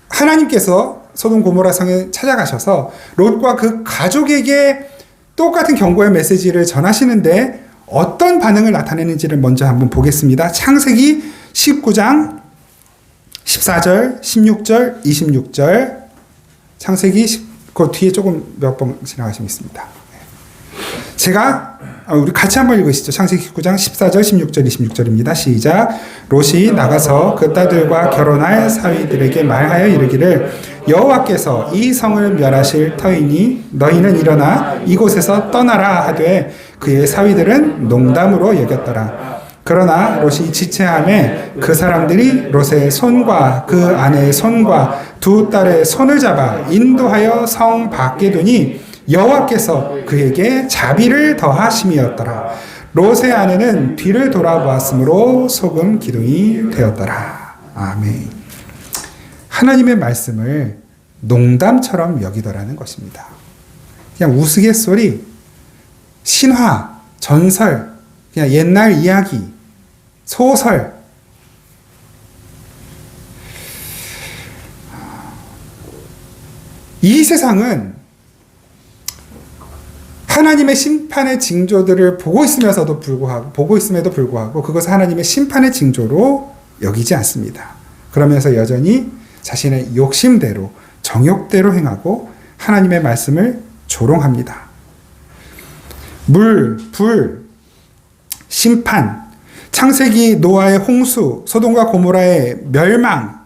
하나님께서 소돔 고모라 성에 찾아가셔서 롯과 그 가족에게 똑같은 경고의 메시지를 전하시는데 어떤 반응을 나타내는지를 먼저 한번 보겠습니다. 창세기 19장 14절, 16절, 26절 창세기 그 뒤에 조금 몇 번 지나가시면 있습니다. 제가 우리 같이 한번 읽으시죠. 창세기 19장 14절, 16절, 26절입니다. 시작. 롯이 나가서 그 딸들과 결혼할 사위들에게 말하여 이르기를 여호와께서 이 성을 멸하실 터이니 너희는 일어나 이곳에서 떠나라 하되 그의 사위들은 농담으로 여겼더라. 그러나 롯이 지체함에 그 사람들이 롯의 손과 그 아내의 손과 두 딸의 손을 잡아 인도하여 성 밖에 두니 여호와께서 그에게 자비를 더하심이었더라. 롯의 아내는 뒤를 돌아보았으므로 소금 기둥이 되었더라. 아멘. 하나님의 말씀을 농담처럼 여기더라는 것입니다. 그냥 우스갯소리, 신화, 전설, 그냥 옛날 이야기, 소설. 이 세상은 하나님의 심판의 징조들을 보고 있음에도 불구하고 그것을 하나님의 심판의 징조로 여기지 않습니다. 그러면서 여전히 자신의 욕심대로 정욕대로 행하고 하나님의 말씀을 조롱합니다. 물, 불, 심판, 창세기 노아의 홍수, 소돔과 고모라의 멸망,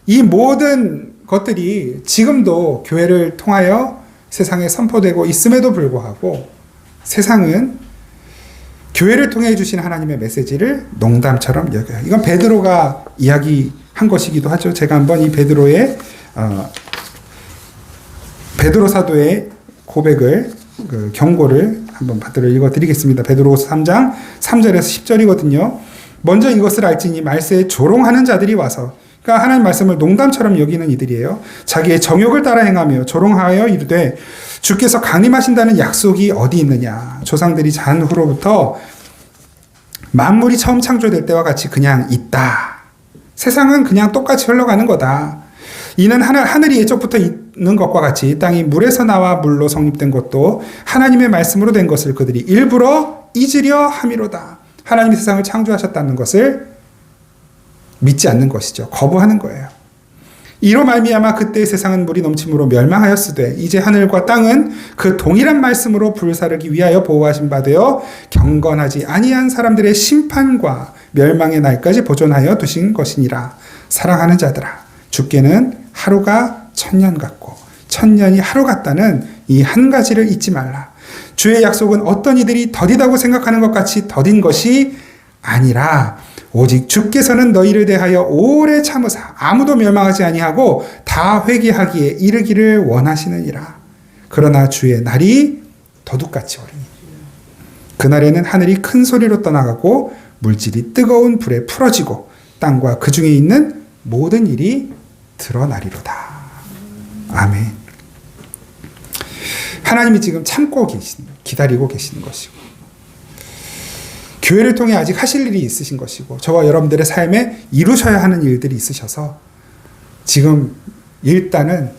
이 모든 것들이 지금도 교회를 통하여 세상에 선포되고 있음에도 불구하고 세상은 교회를 통해 주신 하나님의 메시지를 농담처럼 여겨요. 이건 베드로가 이야기한 것이기도 하죠. 제가 한번 이 베드로의 베드로 사도의 고백을 경고를 한번 받들어 읽어드리겠습니다. 베드로후서 3장 3절에서 10절이거든요. 먼저 이것을 알지니 말세에 조롱하는 자들이 와서, 그러니까 하나님 말씀을 농담처럼 여기는 이들이에요. 자기의 정욕을 따라 행하며 조롱하여 이르되 주께서 강림하신다는 약속이 어디 있느냐. 조상들이 잔 후로부터 만물이 처음 창조될 때와 같이 그냥 있다. 세상은 그냥 똑같이 흘러가는 거다. 이는 하늘이 예적부터 있는 것과 같이 땅이 물에서 나와 물로 성립된 것도 하나님의 말씀으로 된 것을 그들이 일부러 잊으려 함이로다. 하나님이 세상을 창조하셨다는 것을 믿지 않는 것이죠. 거부하는 거예요. 이로 말미암아 그때의 세상은 물이 넘침으로 멸망하였으되 이제 하늘과 땅은 그 동일한 말씀으로 불사르기 위하여 보호하신 바 되어 경건하지 아니한 사람들의 심판과 멸망의 날까지 보존하여 두신 것이니라. 사랑하는 자들아, 주께는 하루가 천년 같고 천년이 하루 같다는 이 한 가지를 잊지 말라. 주의 약속은 어떤 이들이 더디다고 생각하는 것 같이 더딘 것이 아니라 오직 주께서는 너희를 대하여 오래 참으사 아무도 멸망하지 아니하고 다 회개하기에 이르기를 원하시느니라. 그러나 주의 날이 도둑같이 오리니 그날에는 하늘이 큰 소리로 떠나가고 물질이 뜨거운 불에 풀어지고 땅과 그 중에 있는 모든 일이 드러나리로다. 아멘. 하나님이 지금 참고 기다리고 계시는 것이고 교회를 통해 아직 하실 일이 있으신 것이고 저와 여러분들의 삶에 이루셔야 하는 일들이 있으셔서 지금 일단은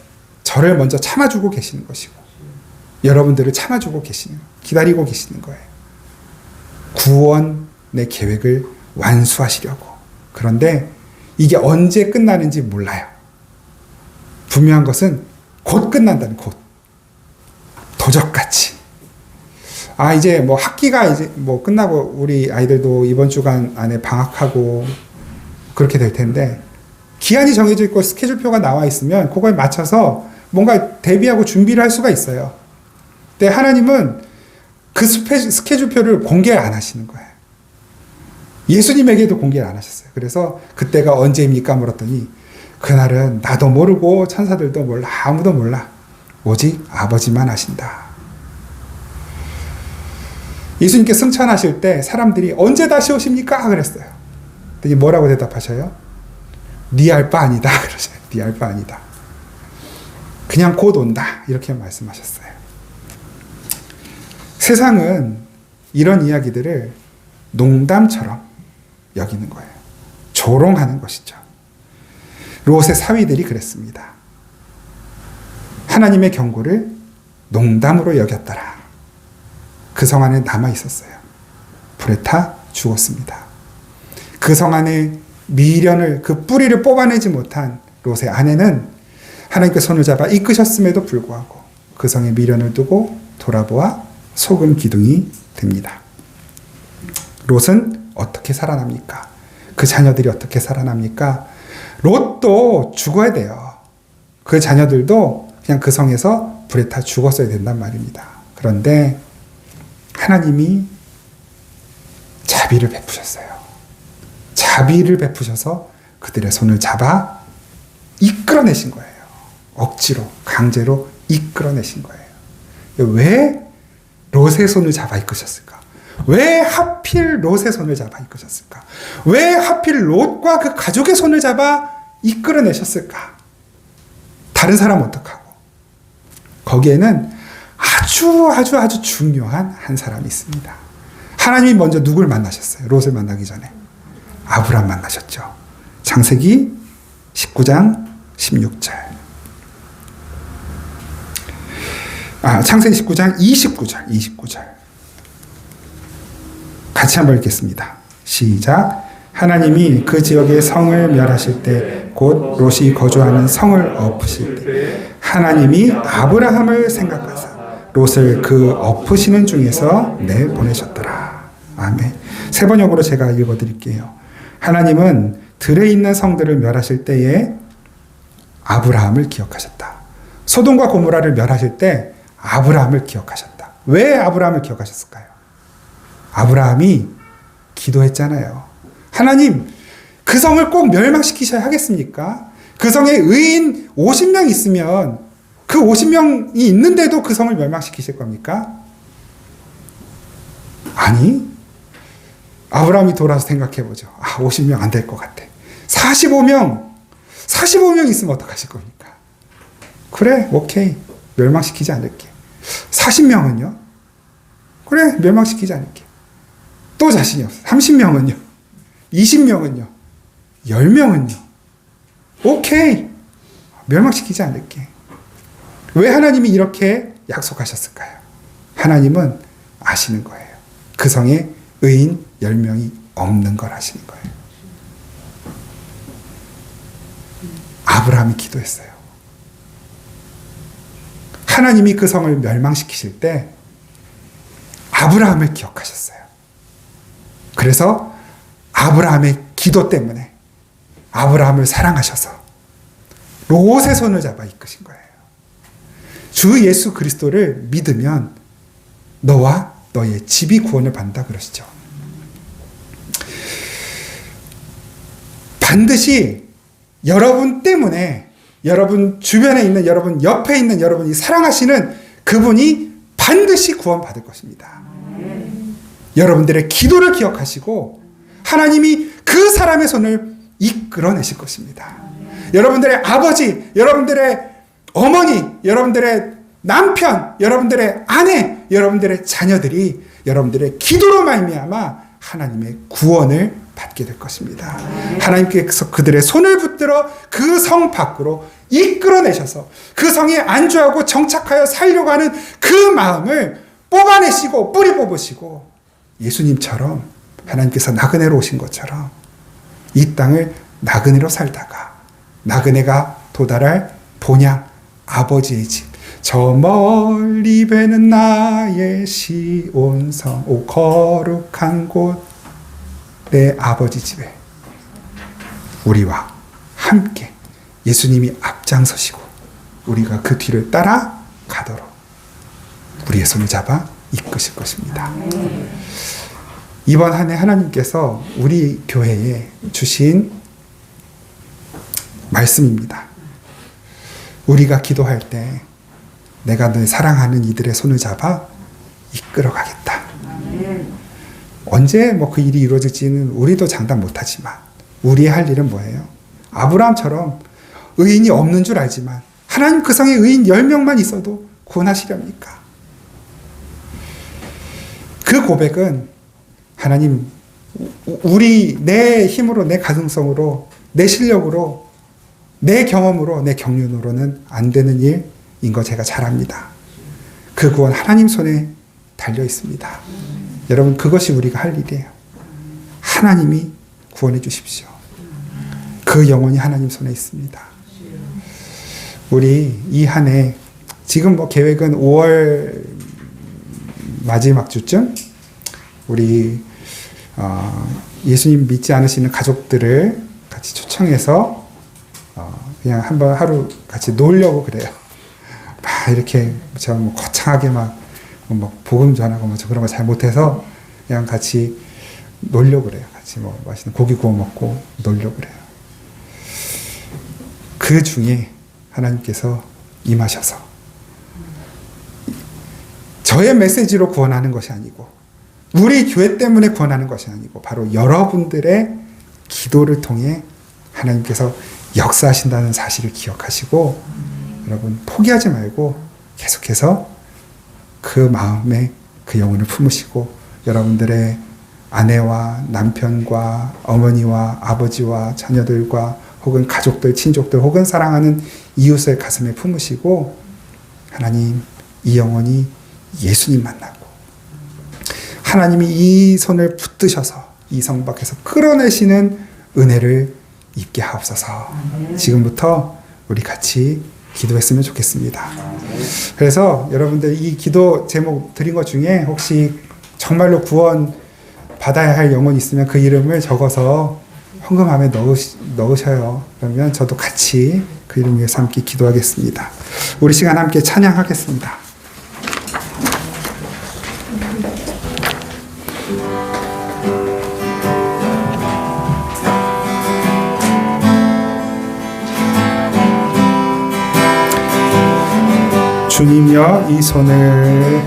저를 먼저 참아주고 계시는 것이고 여러분들을 참아주고 기다리고 계시는 거예요. 구원의 계획을 완수하시려고. 그런데 이게 언제 끝나는지 몰라요. 분명한 것은 곧 끝난다는, 곧. 도적같이. 이제 뭐 학기가 이제 뭐 끝나고 우리 아이들도 이번 주간 안에 방학하고 그렇게 될 텐데 기한이 정해져 있고 스케줄표가 나와 있으면 그거에 맞춰서 뭔가 대비하고 준비를 할 수가 있어요. 근데 하나님은 그 스케줄표를 공개 안 하시는 거예요. 예수님에게도 공개를 안 하셨어요. 그래서 그때가 언제입니까? 물었더니 그날은 나도 모르고 천사들도 몰라, 아무도 몰라. 오직 아버지만 아신다. 예수님께 승천하실 때 사람들이 언제 다시 오십니까? 그랬어요. 그랬더니 뭐라고 대답하셔요? 네 알 바 아니다. 그러셔요. 네 알 바 아니다. 그냥 곧 온다. 이렇게 말씀하셨어요. 세상은 이런 이야기들을 농담처럼 여기는 거예요. 조롱하는 것이죠. 롯의 사위들이 그랬습니다. 하나님의 경고를 농담으로 여겼더라. 그 성 안에 남아 있었어요. 불에 타 죽었습니다. 그 성 안에 미련을, 그 뿌리를 뽑아내지 못한 롯의 아내는 하나님께 손을 잡아 이끄셨음에도 불구하고 그 성에 미련을 두고 돌아보아 소금 기둥이 됩니다. 롯은 어떻게 살아납니까? 그 자녀들이 어떻게 살아납니까? 롯도 죽어야 돼요. 그 자녀들도 그냥 그 성에서 불에 타 죽었어야 된단 말입니다. 그런데 하나님이 자비를 베푸셨어요. 자비를 베푸셔서 그들의 손을 잡아 이끌어내신 거예요. 억지로, 강제로 이끌어내신 거예요. 왜 롯의 손을 잡아 이끄셨을까? 왜 하필 롯의 손을 잡아 이끄셨을까? 왜 하필 롯과 그 가족의 손을 잡아 이끌어내셨을까? 다른 사람 어떡하고? 거기에는 아주 중요한 한 사람이 있습니다. 하나님이 먼저 누굴 만나셨어요? 롯을 만나기 전에 아브람 만나셨죠. 창세기 19장 16절. 창세기 19장 29절. 같이 한번 읽겠습니다. 시작. 하나님이 그 지역의 성을 멸하실 때 곧 롯이 거주하는 성을 엎으실 때 하나님이 아브라함을 생각하사 롯을 그 엎으시는 중에서 내보내셨더라. 아멘. 세 번역으로 제가 읽어드릴게요. 하나님은 들에 있는 성들을 멸하실 때에 아브라함을 기억하셨다. 소돔과 고모라를 멸하실 때 아브라함을 기억하셨다. 왜 아브라함을 기억하셨을까요? 아브라함이 기도했잖아요. 하나님, 그 성을 꼭 멸망시키셔야 하겠습니까? 그 성에 의인 50명 있으면 그 50명이 있는데도 그 성을 멸망시키실 겁니까? 아니, 아브라함이 돌아서 생각해보죠. 50명 안 될 것 같아. 45명 있으면 어떡하실 겁니까? 그래, 오케이. 멸망시키지 않을게. 40명은요? 그래, 멸망시키지 않을게. 또 자신이 없어. 30명은요? 20명은요? 10명은요? 오케이. 멸망시키지 않을게. 왜 하나님이 이렇게 약속하셨을까요? 하나님은 아시는 거예요. 그 성에 의인 10명이 없는 걸 아시는 거예요. 아브라함이 기도했어요. 하나님이 그 성을 멸망시키실 때 아브라함을 기억하셨어요. 그래서 아브라함의 기도 때문에 아브라함을 사랑하셔서 롯의 손을 잡아 이끄신 거예요. 주 예수 그리스도를 믿으면 너와 너의 집이 구원을 받는다 그러시죠. 반드시 여러분 때문에 여러분 주변에 있는 여러분 옆에 있는 여러분이 사랑하시는 그분이 반드시 구원받을 것입니다. 여러분들의 기도를 기억하시고 하나님이 그 사람의 손을 이끌어내실 것입니다. 여러분들의 아버지, 여러분들의 어머니, 여러분들의 남편, 여러분들의 아내, 여러분들의 자녀들이 여러분들의 기도로 말미암아 하나님의 구원을 받게 될 것입니다. 하나님께서 그들의 손을 붙들어 그 성 밖으로 이끌어내셔서 그 성에 안주하고 정착하여 살려고 하는 그 마음을 뽑아내시고 뿌리 뽑으시고 예수님처럼 하나님께서 나그네로 오신 것처럼 이 땅을 나그네로 살다가 나그네가 도달할 본향 아버지의 집, 저 멀리 배는 나의 시온성, 오 거룩한 곳 내 아버지 집에 우리와 함께 예수님이 앞장서시고 우리가 그 뒤를 따라 가도록 우리의 손을 잡아 이끄실 것입니다. 이번 한 해 하나님께서 우리 교회에 주신 말씀입니다. 우리가 기도할 때 내가 늘 사랑하는 이들의 손을 잡아 이끌어 가겠다. 언제 그 일이 이루어질지는 우리도 장담 못하지만 우리의 할 일은 뭐예요? 아브라함처럼 의인이 없는 줄 알지만 하나님 그 성에 의인 10명만 있어도 구원하시렵니까? 그 고백은 하나님, 내 힘으로, 내 가능성으로, 내 실력으로, 내 경험으로, 내 경륜으로는 안 되는 일인 거 제가 잘 압니다. 그 구원 하나님 손에 달려 있습니다. 여러분, 그것이 우리가 할 일이에요. 하나님이 구원해 주십시오. 그 영혼이 하나님 손에 있습니다. 우리 이 한 해, 지금 계획은 5월 마지막 주쯤, 우리 예수님 믿지 않으시는 가족들을 같이 초청해서 그냥 한번 하루 같이 놀려고 그래요. 막 이렇게 제가 거창하게 막 복음 전하고 저 그런 거 잘 못해서 그냥 같이 놀려고 그래요. 같이 맛있는 고기 구워 먹고 놀려고 그래요. 그 중에 하나님께서 임하셔서 저의 메시지로 구원하는 것이 아니고 우리 교회 때문에 구원하는 것이 아니고 바로 여러분들의 기도를 통해 하나님께서 역사하신다는 사실을 기억하시고 여러분 포기하지 말고 계속해서 그 마음에 그 영혼을 품으시고 여러분들의 아내와 남편과 어머니와 아버지와 자녀들과 혹은 가족들, 친족들 혹은 사랑하는 이웃을 가슴에 품으시고 하나님 이 영혼이 예수님 만나고 하나님이 이 손을 붙드셔서 이 성 밖에서 끌어내시는 은혜를 입게 하옵소서. 지금부터 우리 같이 기도했으면 좋겠습니다. 그래서 여러분들 이 기도 제목 드린 것 중에 혹시 정말로 구원 받아야 할 영혼이 있으면 그 이름을 적어서 헌금함에 넣으셔요. 그러면 저도 같이 그 이름 위해서 함께 기도하겠습니다. 우리 시간 함께 찬양하겠습니다. 주님여 이 손을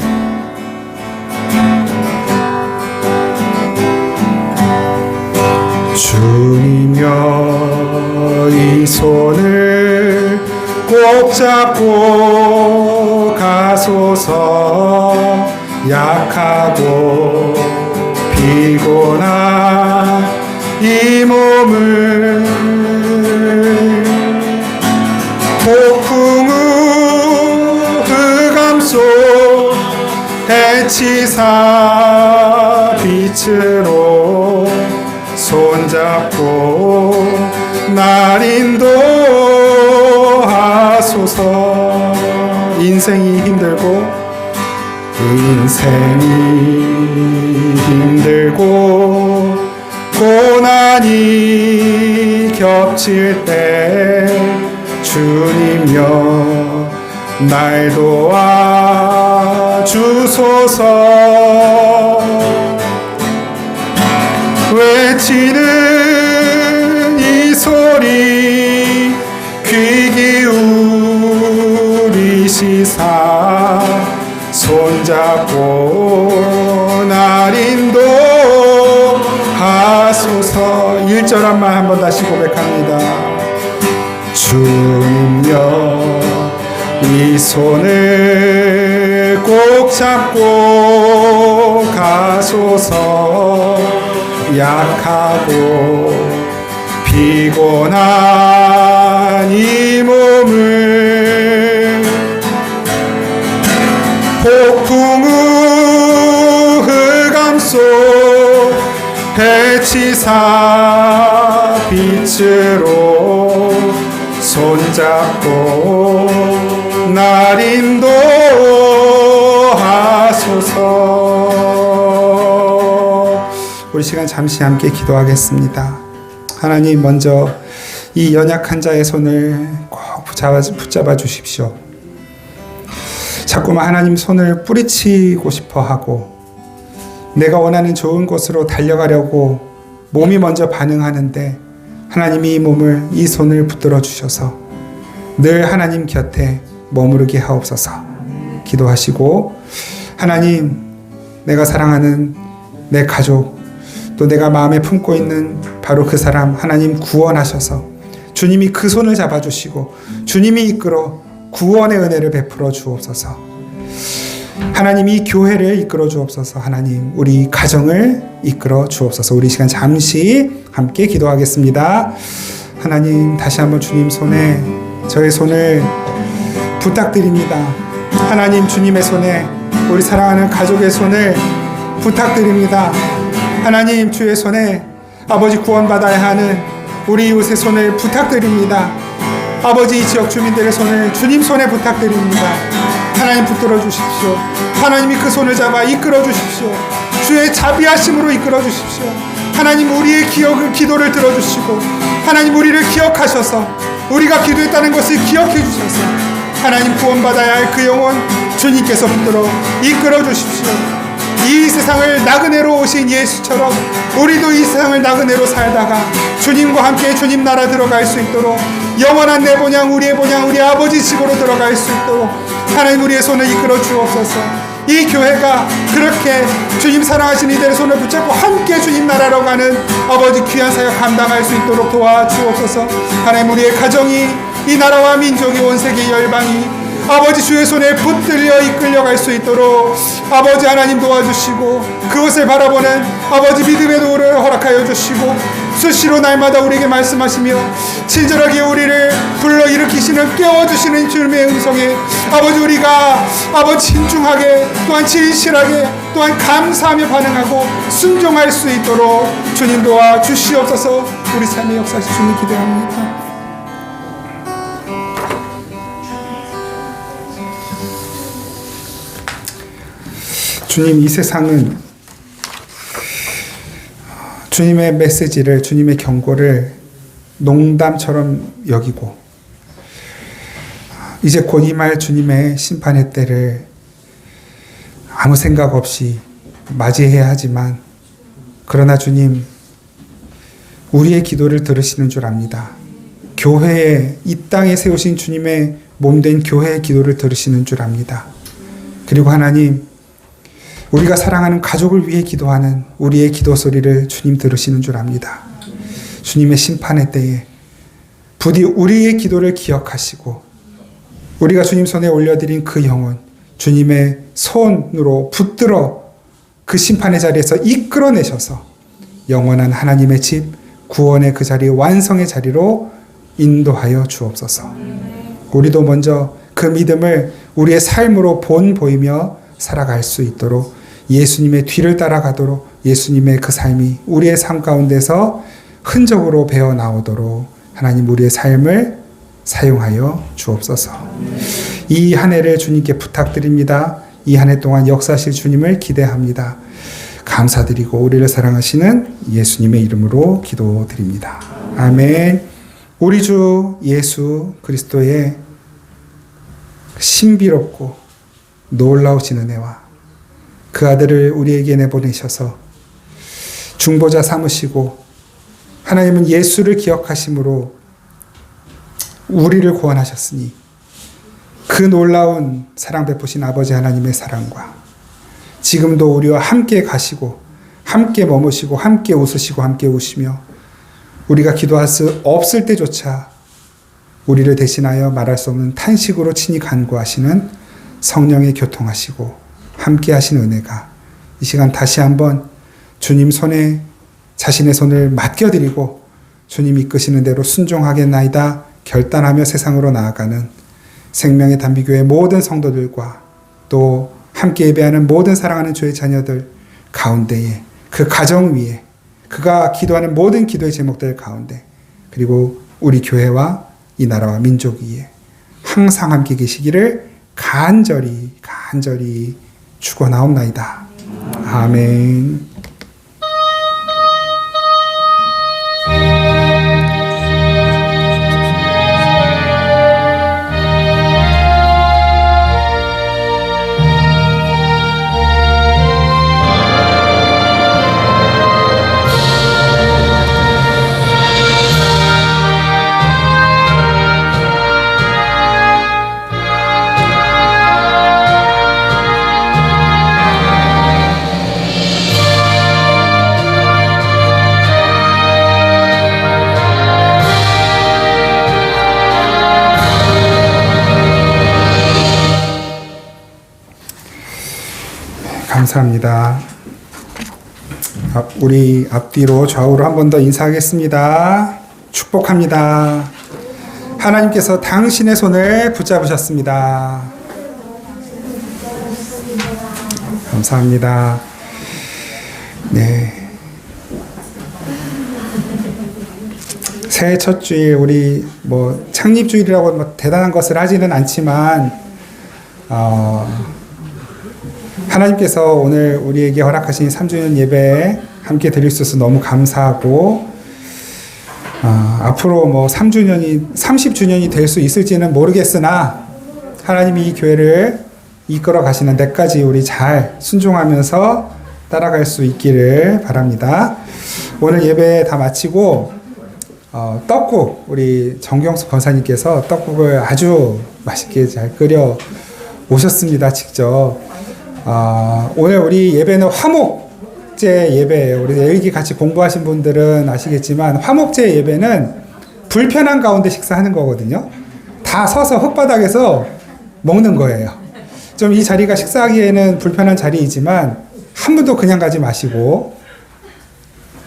주님여 이 손을 꼭 잡고 가소서. 약하고 피곤한 이 몸을 폭풍우 흑암 속 해치사 빛으로 손잡고 날 인도하소서. 인생이 힘들고 고난이 겹칠 때 주님여 날 도와주소서. 외치는 이 소리 귀 기울이시사 손잡고 날 인도하소서. 1절만 한번 다시 고백합니다. 주님여 이 손을 꼭 잡고 가소서. 약하고 피곤한 이 몸을 폭풍우 흑암 속 해치사 빛으로 손잡고 날 인도하소서. 우리 시간 잠시 함께 기도하겠습니다. 하나님, 먼저 이 연약한 자의 손을 꼭 붙잡아 주십시오. 자꾸만 하나님 손을 뿌리치고 싶어 하고 내가 원하는 좋은 곳으로 달려가려고 몸이 먼저 반응하는데 하나님이 이 몸을, 이 손을 붙들어 주셔서 늘 하나님 곁에 머무르게 하옵소서. 기도하시고 하나님, 내가 사랑하는 내 가족, 또 내가 마음에 품고 있는 바로 그 사람 하나님 구원하셔서 주님이 그 손을 잡아주시고 주님이 이끌어 구원의 은혜를 베풀어 주옵소서. 하나님 이 교회를 이끌어 주옵소서. 하나님 우리 가정을 이끌어 주옵소서. 우리 시간 잠시 함께 기도하겠습니다. 하나님, 다시 한번 주님 손에 저의 손을 부탁드립니다. 하나님, 주님의 손에 우리 사랑하는 가족의 손을 부탁드립니다. 하나님, 주의 손에 아버지 구원받아야 하는 우리 이웃의 손을 부탁드립니다. 아버지, 이 지역 주민들의 손을 주님 손에 부탁드립니다. 하나님 붙들어 주십시오. 하나님이 그 손을 잡아 이끌어 주십시오. 주의 자비하심으로 이끌어 주십시오. 하나님, 우리의 기도를 들어주시고 하나님 우리를 기억하셔서 우리가 기도했다는 것을 기억해 주셔서 하나님 구원받아야 할 그 영혼 주님께서 붙들어 이끌어 주십시오. 이 세상을 나그네로 오신 예수처럼 우리도 이 세상을 나그네로 살다가 주님과 함께 주님 나라 들어갈 수 있도록 영원한 내 본향, 우리의 본향, 우리 아버지 집으로 들어갈 수 있도록 하나님 우리의 손을 이끌어 주옵소서. 이 교회가 그렇게 주님 사랑하시는 이들의 손을 붙잡고 함께 주님 나라로 가는 아버지 귀한 사역 감당할 수 있도록 도와주옵소서. 하나님, 우리의 가정이, 이 나라와 민족이, 온 세계 열방이 아버지 주의 손에 붙들려 이끌려갈 수 있도록 아버지 하나님 도와주시고, 그것을 바라보는 아버지 믿음의 도를 허락하여 주시고, 수시로 날마다 우리에게 말씀하시며 친절하게 우리를 불러일으키시는, 깨워주시는 주님의 음성에 아버지 우리가 아버지 신중하게, 또한 진실하게, 또한 감사하며 반응하고 순종할 수 있도록 주님 도와주시옵소서. 우리 삶의 역사시 주님 기대합니다. 주님, 이 세상은 주님의 메시지를, 주님의 경고를 농담처럼 여기고 이제 곧 임할 주님의 심판의 때를 아무 생각 없이 맞이해야 하지만, 그러나 주님, 우리의 기도를 들으시는 줄 압니다. 교회에, 이 땅에 세우신 주님의 몸된 교회의 기도를 들으시는 줄 압니다. 그리고 하나님, 우리가 사랑하는 가족을 위해 기도하는 우리의 기도 소리를 주님 들으시는 줄 압니다. 주님의 심판의 때에 부디 우리의 기도를 기억하시고, 우리가 주님 손에 올려드린 그 영혼, 주님의 손으로 붙들어 그 심판의 자리에서 이끌어내셔서 영원한 하나님의 집, 구원의 그 자리, 완성의 자리로 인도하여 주옵소서. 우리도 먼저 그 믿음을 우리의 삶으로 보이며 살아갈 수 있도록, 예수님의 뒤를 따라가도록, 예수님의 그 삶이 우리의 삶 가운데서 흔적으로 배어 나오도록 하나님, 우리의 삶을 사용하여 주옵소서. 이 한 해를 주님께 부탁드립니다. 이 한 해 동안 역사하실 주님을 기대합니다. 감사드리고 우리를 사랑하시는 예수님의 이름으로 기도드립니다. 아멘. 우리 주 예수 그리스도의 신비롭고 놀라우신 은혜와 그 아들을 우리에게 내보내셔서 중보자 삼으시고, 하나님은 예수를 기억하심으로 우리를 구원하셨으니, 그 놀라운 사랑 베푸신 아버지 하나님의 사랑과 지금도 우리와 함께 가시고, 함께 머무시고, 함께 웃으시고, 함께 우시며, 우리가 기도할 수 없을 때조차 우리를 대신하여 말할 수 없는 탄식으로 친히 간구하시는 성령의 교통하시고 함께 하신 은혜가 이 시간 다시 한번 주님 손에 자신의 손을 맡겨드리고 주님 이끄시는 대로 순종하겠나이다 결단하며 세상으로 나아가는 생명의 단비교회 모든 성도들과 또 함께 예배하는 모든 사랑하는 주의 자녀들 가운데에, 그 가정 위에, 그가 기도하는 모든 기도의 제목들 가운데, 그리고 우리 교회와 이 나라와 민족 위에 항상 함께 계시기를 간절히 축원하옵나이다. 아멘. 감사합니다. 우리 앞뒤로 좌우로 한 번 더 인사하겠습니다. 축복합니다. 하나님께서 당신의 손을 붙잡으셨습니다. 감사합니다. 네. 새해 첫 주일, 우리 창립주일이라고 대단한 것을 하지는 않지만, 하나님께서 오늘 우리에게 허락하신 3주년 예배에 함께 드릴 수 있어서 너무 감사하고, 앞으로 30주년이 될 수 있을지는 모르겠으나, 하나님이 이 교회를 이끌어 가시는 데까지 우리 잘 순종하면서 따라갈 수 있기를 바랍니다. 오늘 예배 다 마치고, 떡국, 우리 정경수 권사님께서 떡국을 아주 맛있게 잘 끓여 오셨습니다, 직접. 오늘 우리 예배는 화목제 예배예요. 우리 여기 같이 공부하신 분들은 아시겠지만 화목제 예배는 불편한 가운데 식사하는 거거든요. 다 서서 흙바닥에서 먹는 거예요. 좀 이 자리가 식사하기에는 불편한 자리이지만 한 분도 그냥 가지 마시고,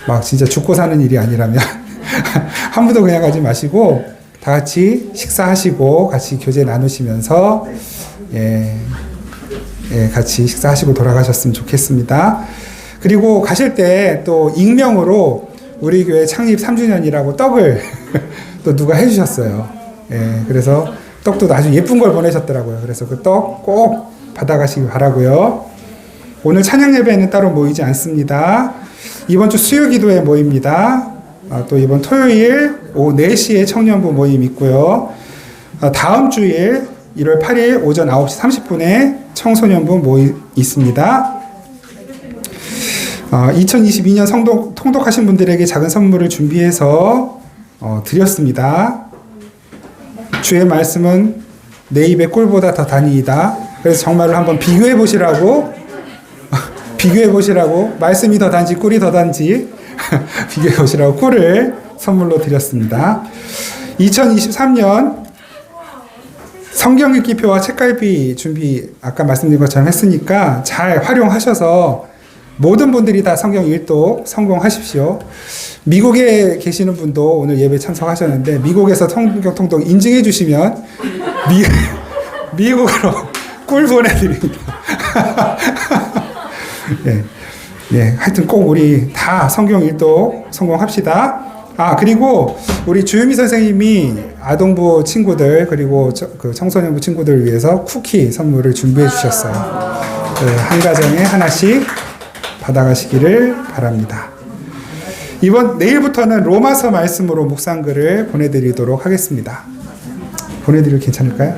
막 진짜 죽고 사는 일이 아니라면 한 분도 그냥 가지 마시고 다 같이 식사하시고 같이 교제 나누시면서 같이 식사하시고 돌아가셨으면 좋겠습니다. 그리고 가실 때 또 익명으로 우리 교회 창립 3주년이라고 떡을 또 누가 해주셨어요. 그래서 떡도 아주 예쁜 걸 보내셨더라고요. 그래서 그 떡 꼭 받아가시기 바라고요. 오늘 찬양 예배는 따로 모이지 않습니다. 이번 주 수요 기도회 모입니다. 또 이번 토요일 오후 4시에 청년부 모임 있고요. 다음 주일 1월 8일 오전 9시 30분에 청소년부 모임 있습니다. 2022년 통독하신 분들에게 작은 선물을 준비해서 드렸습니다. 주의 말씀은 내 입의 꿀보다 더 단이이다. 그래서 정말로 한번 비교해 보시라고 말씀이 더 단지 꿀이 더 단지 비교해 보시라고 꿀을 선물로 드렸습니다. 2023년 성경 읽기표와 책갈피 준비 아까 말씀드린 것처럼 했으니까 잘 활용하셔서 모든 분들이 다 성경 일독 성공하십시오. 미국에 계시는 분도 오늘 예배 참석하셨는데 미국에서 성경 통독 인증해 주시면 미국으로 꿀 보내드립니다. 하여튼 꼭 우리 다 성경 일독 성공합시다. 그리고 우리 주유미 선생님이 아동부 친구들 그리고 그 청소년부 친구들을 위해서 쿠키 선물을 준비해 주셨어요. 한 가정에 하나씩 받아가시기를 바랍니다. 내일부터는 로마서 말씀으로 묵상글을 보내드리도록 하겠습니다. 보내드리면 괜찮을까요?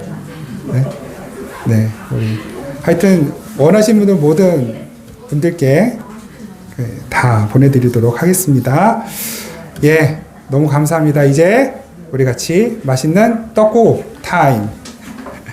네. 우리 하여튼 원하시는 분들 모든 분들께 다 보내드리도록 하겠습니다. 너무 감사합니다. 이제 우리 같이 맛있는 떡국 타임